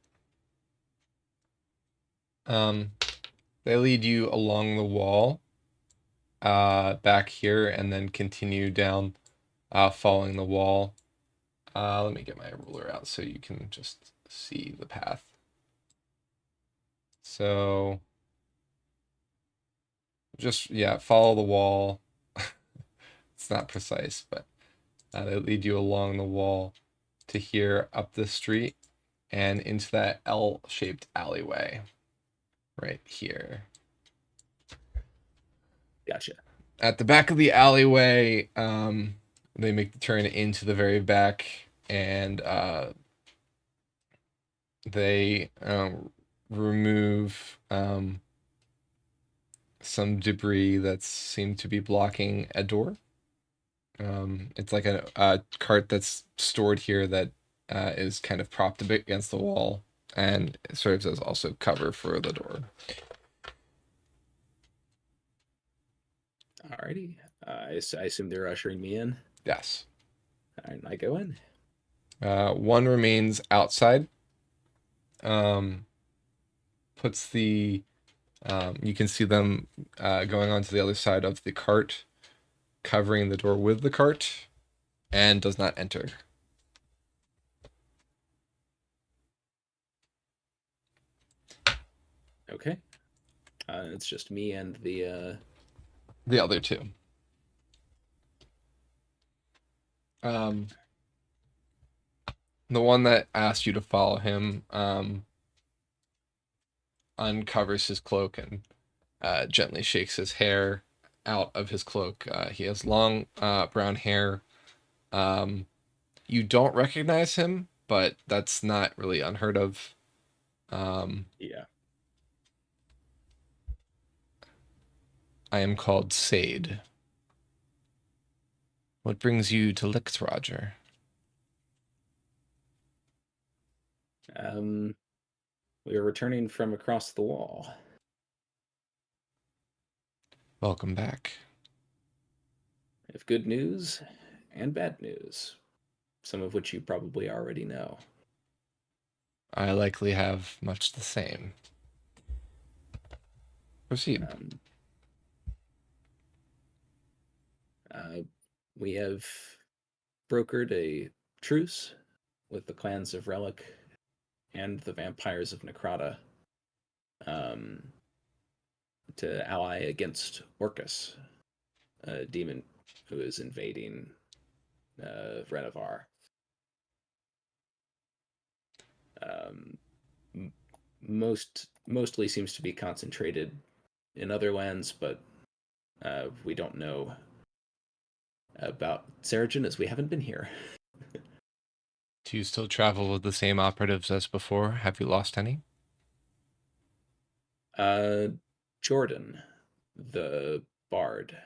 They lead you along the wall, back here, and then continue down, following the wall. Let me get my ruler out so you can just see the path. So just, yeah, follow the wall. It's not precise, but they lead you along the wall to here, up the street, and into that L-shaped alleyway right here. Gotcha. At the back of the alleyway, they make the turn into the very back, and they remove some debris that seemed to be blocking a door. It's like a cart that's stored here that is kind of propped a bit against the wall, and it serves as also cover for the door. Alrighty. I assume they're ushering me in. Yes. Alright, I go in. One remains outside. Puts the you can see them going on to the other side of the cart, covering the door with the cart, and does not enter. Okay. It's just me and the other two. The one that asked you to follow him uncovers his cloak and gently shakes his hair out of his cloak. He has long brown hair. You don't recognize him, but that's not really unheard of. yeah. I am called Sade. What brings you to Licht, Roger? We are returning from across the wall. Welcome back. I have good news and bad news, some of which you probably already know. I likely have much the same. Proceed. We have brokered a truce with the clans of Relic and the vampires of Necrata to ally against Orcus, a demon who is invading Renavar. Mostly seems to be concentrated in other lands, but we don't know about Seregen as we haven't been here. Do you still travel with the same operatives as before? Have you lost any? Jordan, the bard,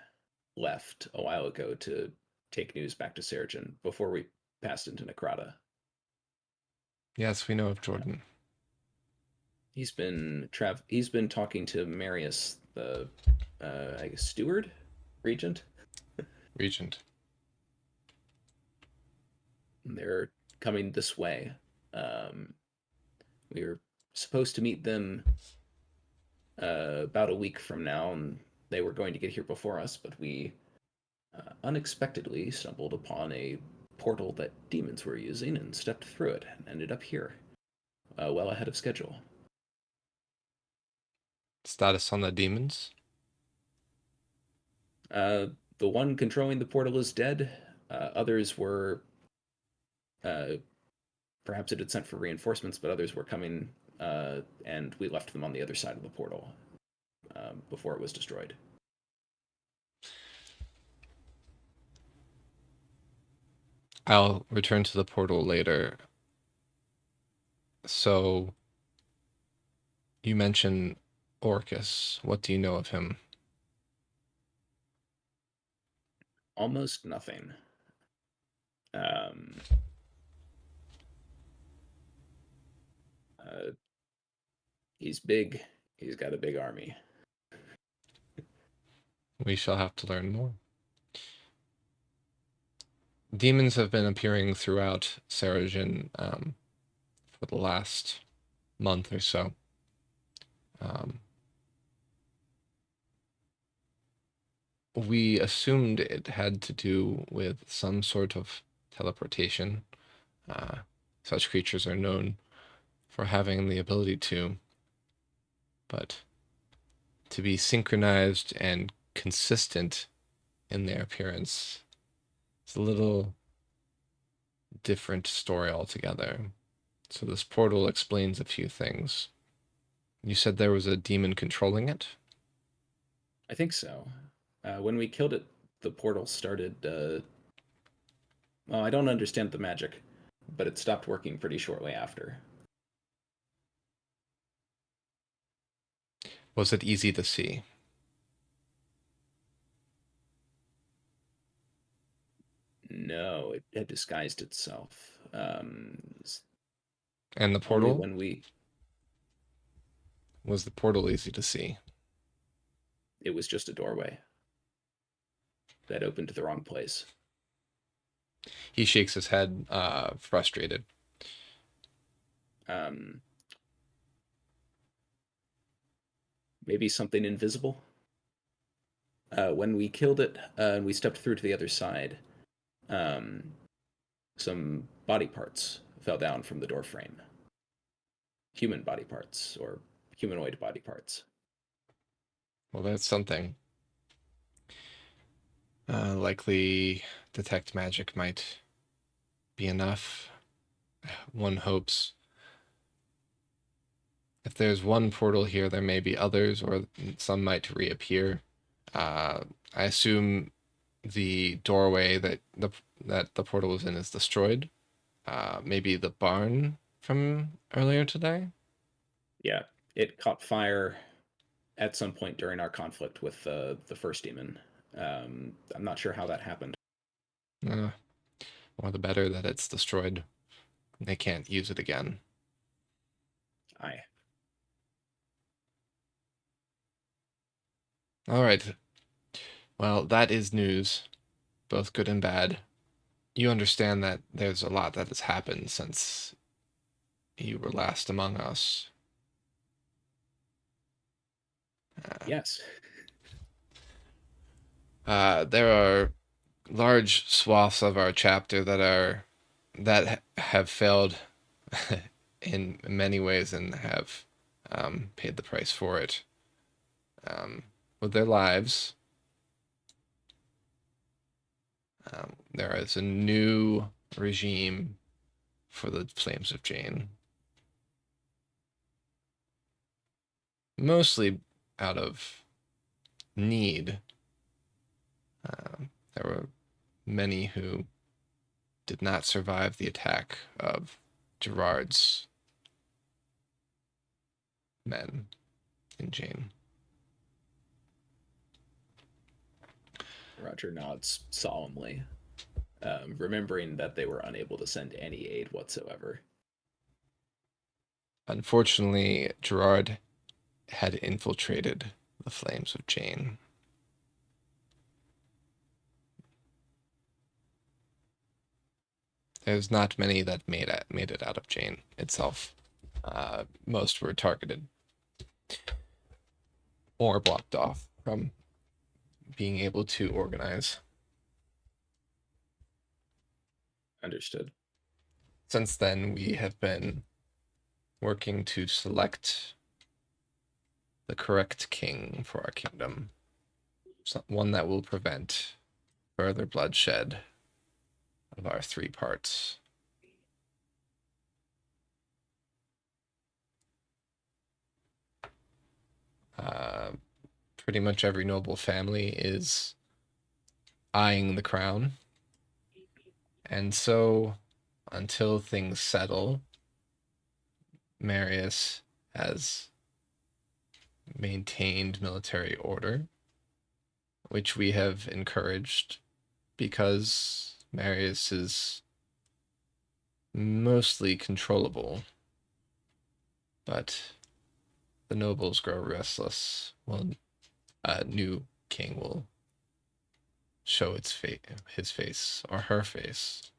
left a while ago to take news back to Seregen before we passed into Necrata. Yes, we know of Jordan. He's been talking to Marius, the I guess steward, regent. Regent. They're coming this way. We were supposed to meet them about a week from now, and they were going to get here before us, but we unexpectedly stumbled upon a portal that demons were using and stepped through it and ended up here, well ahead of schedule. Status on the demons? The one controlling the portal is dead. Others were perhaps it had sent for reinforcements, but others were coming, and we left them on the other side of the portal before it was destroyed. I'll return to the portal later. So, you mentioned Orcus. What do you know of him? Almost nothing. Um, he's big. He's got a big army. We shall have to learn more. Demons have been appearing throughout Seregen for the last month or so. We assumed it had to do with some sort of teleportation. Such creatures are known for having the ability to, but to be synchronized and consistent in their appearance is a little different story altogether. So this portal explains a few things. You said there was a demon controlling it? I think so. When we killed it, the portal started. Well, I don't understand the magic, but it stopped working pretty shortly after. Was it easy to see? No, it had disguised itself. And the Only portal? when we. Was the portal easy to see? It was just a doorway that opened to the wrong place. He shakes his head, frustrated. Maybe something invisible. When we killed it and we stepped through to the other side, some body parts fell down from the door frame. Human body parts, or humanoid body parts. Well, that's something. Likely detect magic might be enough. One hopes. If there's one portal here, there may be others, or some might reappear. I assume the doorway that the portal was in is destroyed. Maybe the barn from earlier today? Yeah, it caught fire at some point during our conflict with the first demon. I'm not sure how that happened. Or the better that it's destroyed. They can't use it again. Aye. All right. Well, that is news, both good and bad. You understand that there's a lot that has happened since you were last among us. Yes. There are large swaths of our chapter that have failed in many ways and have paid the price for it with their lives. There is a new regime for the Flames of Jane. Mostly out of need. There were many who did not survive the attack of Gerard's men in Jane. Roger nods solemnly, remembering that they were unable to send any aid whatsoever. Unfortunately, Gerard had infiltrated the Flames of Jane. There's not many that made it out of Jane itself. Most were targeted or blocked off from being able to organize. Understood. Since then, we have been working to select the correct king for our kingdom. One that will prevent further bloodshed of our three parts. Pretty much every noble family is eyeing the crown. And so, until things settle, Marius has maintained military order, which we have encouraged because Marius is mostly controllable, but the nobles grow restless. Well, a new king will show his face or her face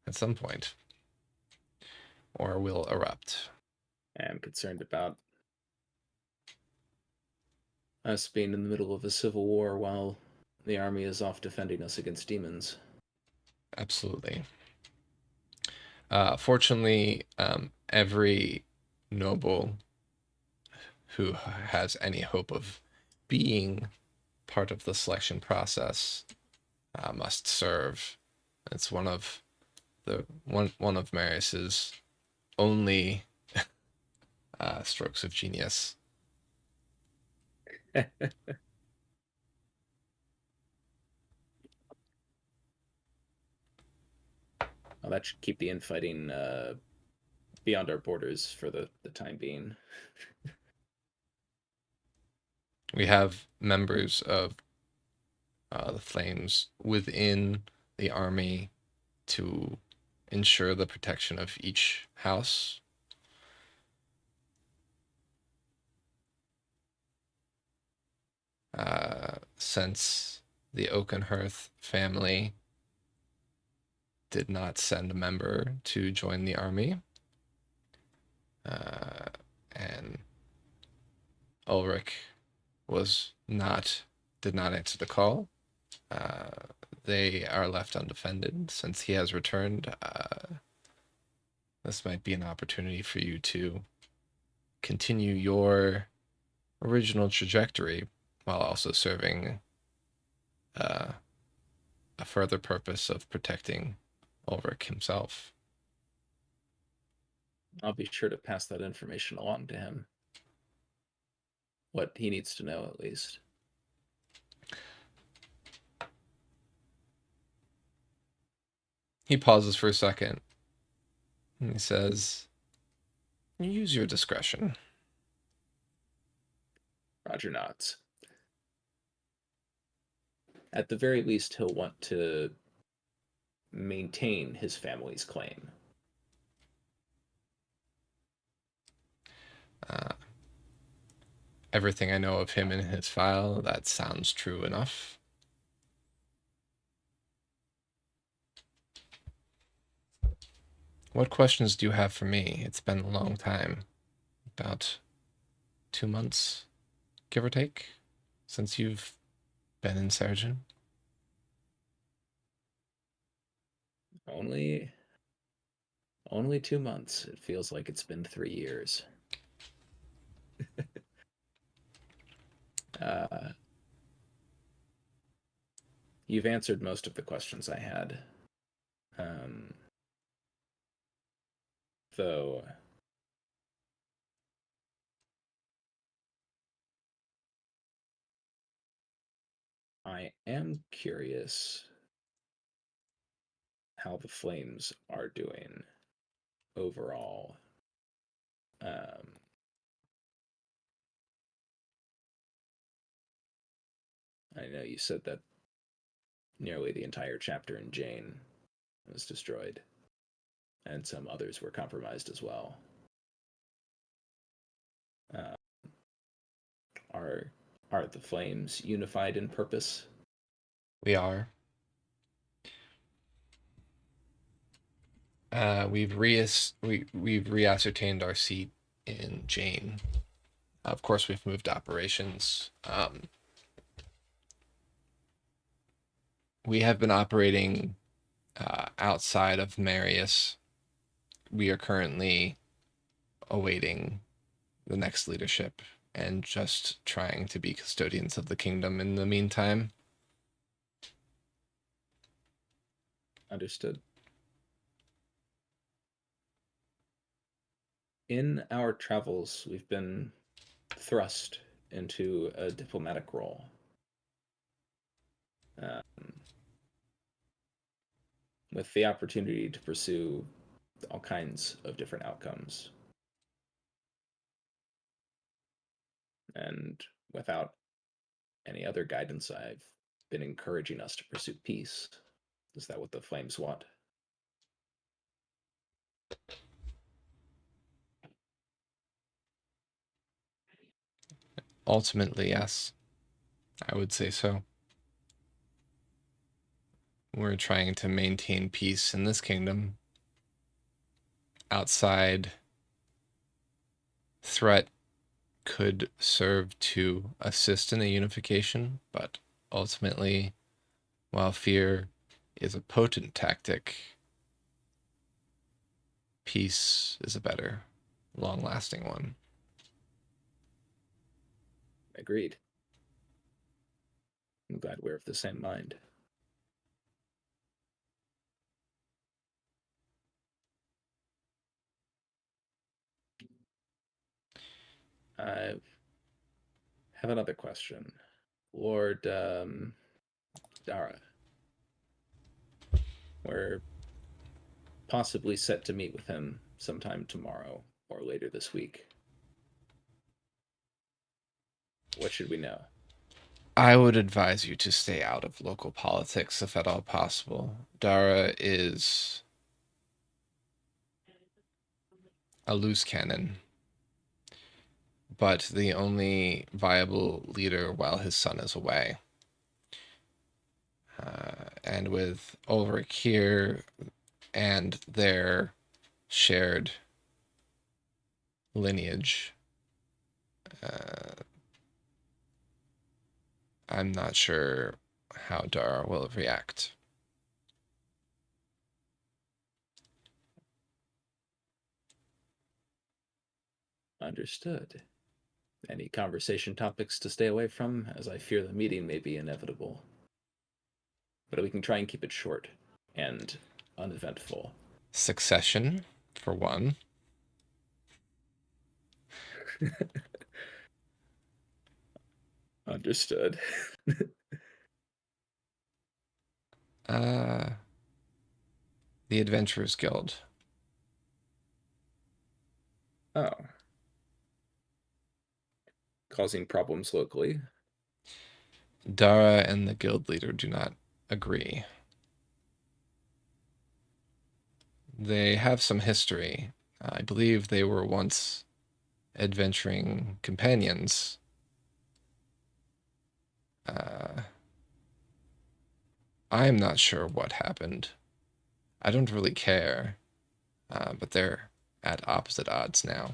at some point, or will erupt. I'm concerned about us being in the middle of a civil war while the army is off defending us against demons. Absolutely. Fortunately, every noble who has any hope of being part of the selection process must serve. It's one of Marius's only strokes of genius. Well, that should keep the infighting beyond our borders for the time being. We have members of the Flames within the army to ensure the protection of each house. Since the Oakenhearth family did not send a member to join the army, and Ulrich did not answer the call. They are left undefended. Since he has returned, this might be an opportunity for you to continue your original trajectory while also serving a further purpose of protecting Ulrich himself. I'll be sure to pass that information along to him. What he needs to know, at least. He pauses for a second, and he says, "Use your discretion." Roger nods. At the very least, he'll want to maintain his family's claim. Everything I know of him in his file, that sounds true enough. What questions do you have for me? It's been a long time. About 2 months, give or take, since you've been in Seregen. Only 2 months. It feels like it's been 3 years. You've answered most of the questions I had. Though I am curious how the Flames are doing overall. I know you said that nearly the entire chapter in Jane was destroyed, and some others were compromised as well. Are the Flames unified in purpose? We are. We've reascertained our seat in Jane. Of course, we've moved operations. We have been operating outside of Marius. We are currently awaiting the next leadership and just trying to be custodians of the kingdom in the meantime. Understood. In our travels, we've been thrust into a diplomatic role. With the opportunity to pursue all kinds of different outcomes. And without any other guidance, I've been encouraging us to pursue peace. Is that what the Flames want? Ultimately, yes. I would say so. We're trying to maintain peace in this kingdom. Outside threat could serve to assist in a unification, but ultimately, while fear is a potent tactic, peace is a better, long-lasting one. Agreed. I'm glad we're of the same mind. I have another question. Lord Dara, we're possibly set to meet with him sometime tomorrow or later this week. What should we know? I would advise you to stay out of local politics if at all possible. Dara is a loose cannon, but the only viable leader while his son is away. And with Ulrich here and their shared lineage, I'm not sure how Dara will react. Understood. Any conversation topics to stay away from, as I fear the meeting may be inevitable. But we can try and keep it short and uneventful. Succession, for one. Understood. The Adventurers Guild. Oh. Causing problems locally. Dara and the guild leader do not agree. They have some history. I believe they were once adventuring companions. I'm not sure what happened. I don't really care, but they're at opposite odds now,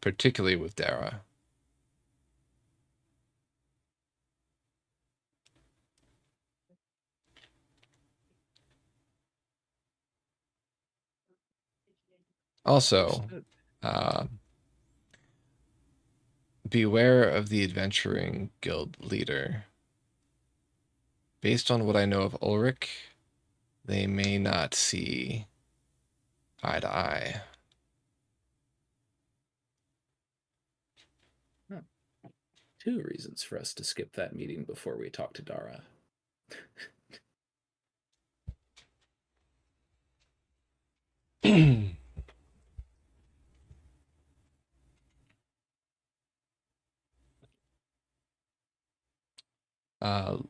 particularly with Dara. Also, beware of the adventuring guild leader. Based on what I know of Ulrich, they may not see eye to eye. Two reasons for us to skip that meeting before we talk to Dara.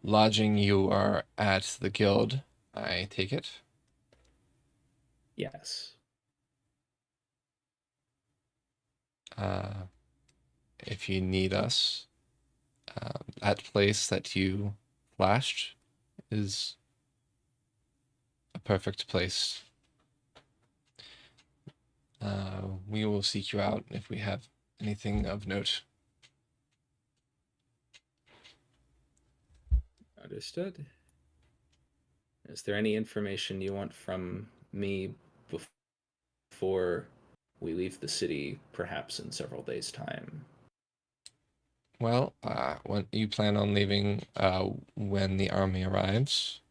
Lodging, you are at the guild, I take it? Yes. If you need us, that place that you flashed is a perfect place. We will seek you out if we have anything of note. Understood. Is there any information you want from me before we leave the city, perhaps in several days' time? Well, when you plan on leaving, when the army arrives?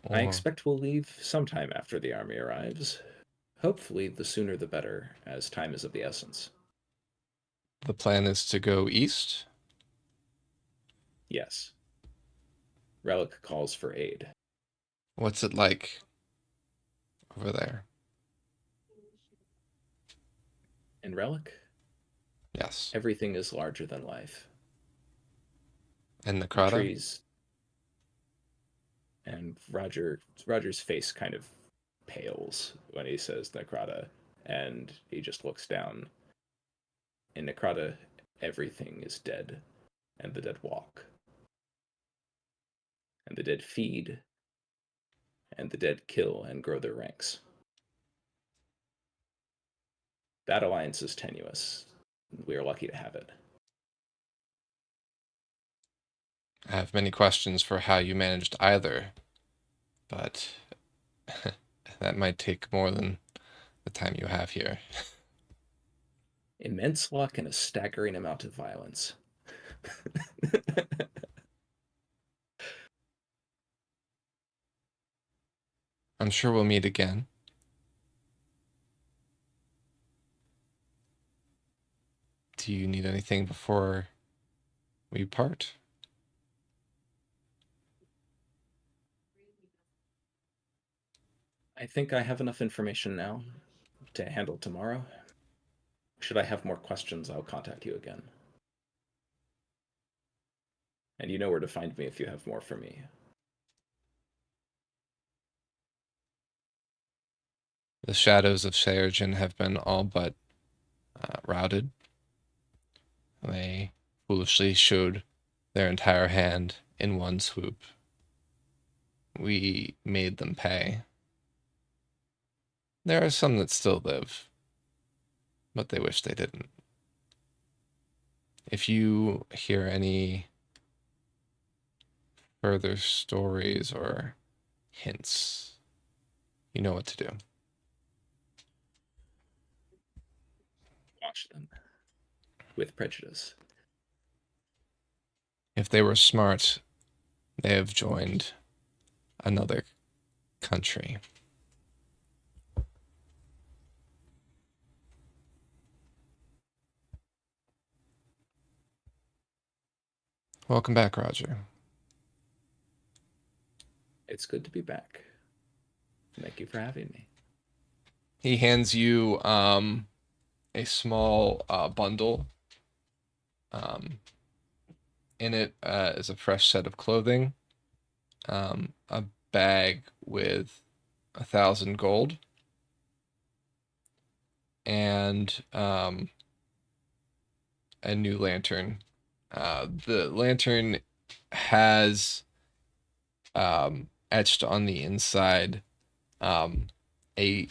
I Or expect we'll leave sometime after the army arrives. Hopefully, the sooner the better, as time is of the essence. the plan is to go east? Yes. Relic calls for aid. What's it like over there? In Relic, Yes. everything is larger than life. And the Necrata? trees. And Roger's face kind of pales when he says Necrata, and he just looks down. In Necrata, everything is dead, and the dead walk, and the dead feed, and the dead kill and grow their ranks. That alliance is tenuous. We are lucky to have it. I have many questions for how you managed either, but that might take more than the time you have here. Immense luck and a staggering amount of violence. I'm sure we'll meet again. Do you need anything before we part? I think I have enough information now to handle tomorrow. Should I have more questions, I'll contact you again. And you know where to find me if you have more for me. The shadows of Seregen have been all but routed. They foolishly showed their entire hand in one swoop. We made them pay. There are some that still live, but they wish they didn't. If you hear any further stories or hints, you know what to do. Watch them. With prejudice. If they were smart, they have joined another country. Welcome back, Roger. It's good to be back. Thank you for having me. He hands you a small bundle. In it is a fresh set of clothing, a bag with 1,000 gold, and a new lantern. The lantern has etched on the inside a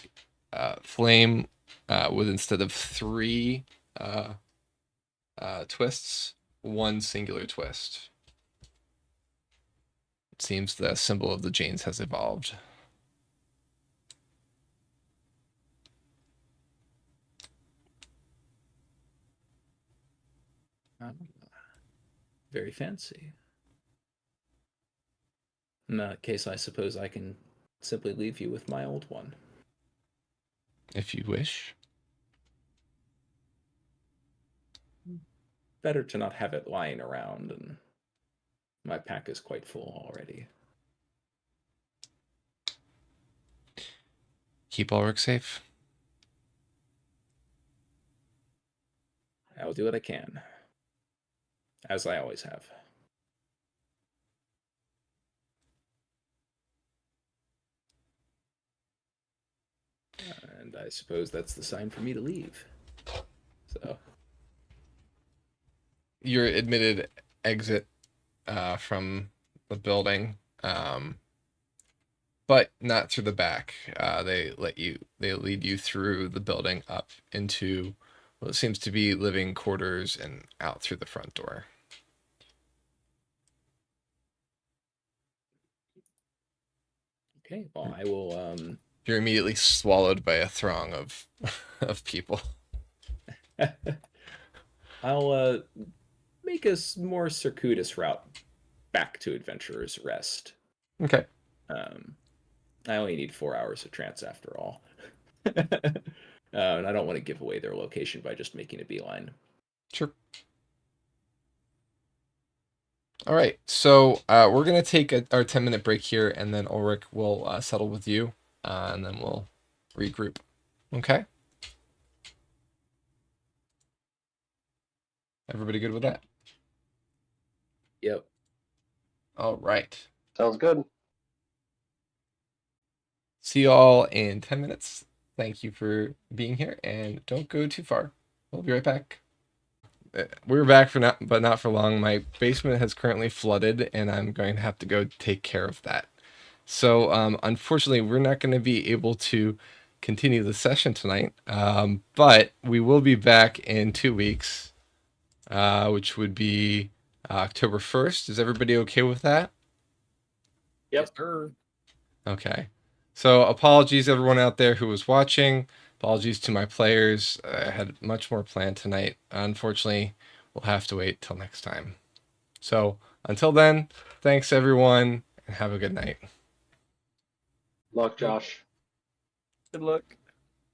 flame with, instead of 3 twists, 1 singular twist. It seems the symbol of the Janes has evolved. Very fancy. In that case, I suppose I can simply leave you with my old one. If you wish. Better to not have it lying around, and my pack is quite full already. Keep Ulrich safe. I will do what I can. As I always have. And I suppose that's the sign for me to leave. So. Your admitted exit from the building, but not through the back. They lead you through the building up into what seems to be living quarters and out through the front door. Okay, well, I will. You're immediately swallowed by a throng of of people. I'll make a more circuitous route back to Adventurer's Rest. Okay. I only need 4 hours of trance after all. And I don't want to give away their location by just making a beeline. Sure. All right, so we're gonna take our 10-minute break here, and then Ulrich will settle with you, and then we'll regroup. Okay. Everybody good with that? Yep. All right. Sounds good. See y'all in 10 minutes. Thank you for being here, and don't go too far. We'll be right back. We're back for not, but not for long. My basement has currently flooded, and I'm going to have to go take care of that. So, unfortunately, we're not going to be able to continue the session tonight, but we will be back in 2 weeks, which would be October 1st. Is everybody okay with that? Yep. Yes, sir. Okay. So apologies everyone out there who was watching. Apologies to my players. I had much more planned tonight. Unfortunately, we'll have to wait till next time. So until then, thanks everyone and have a good night. Luck, Josh. Good luck.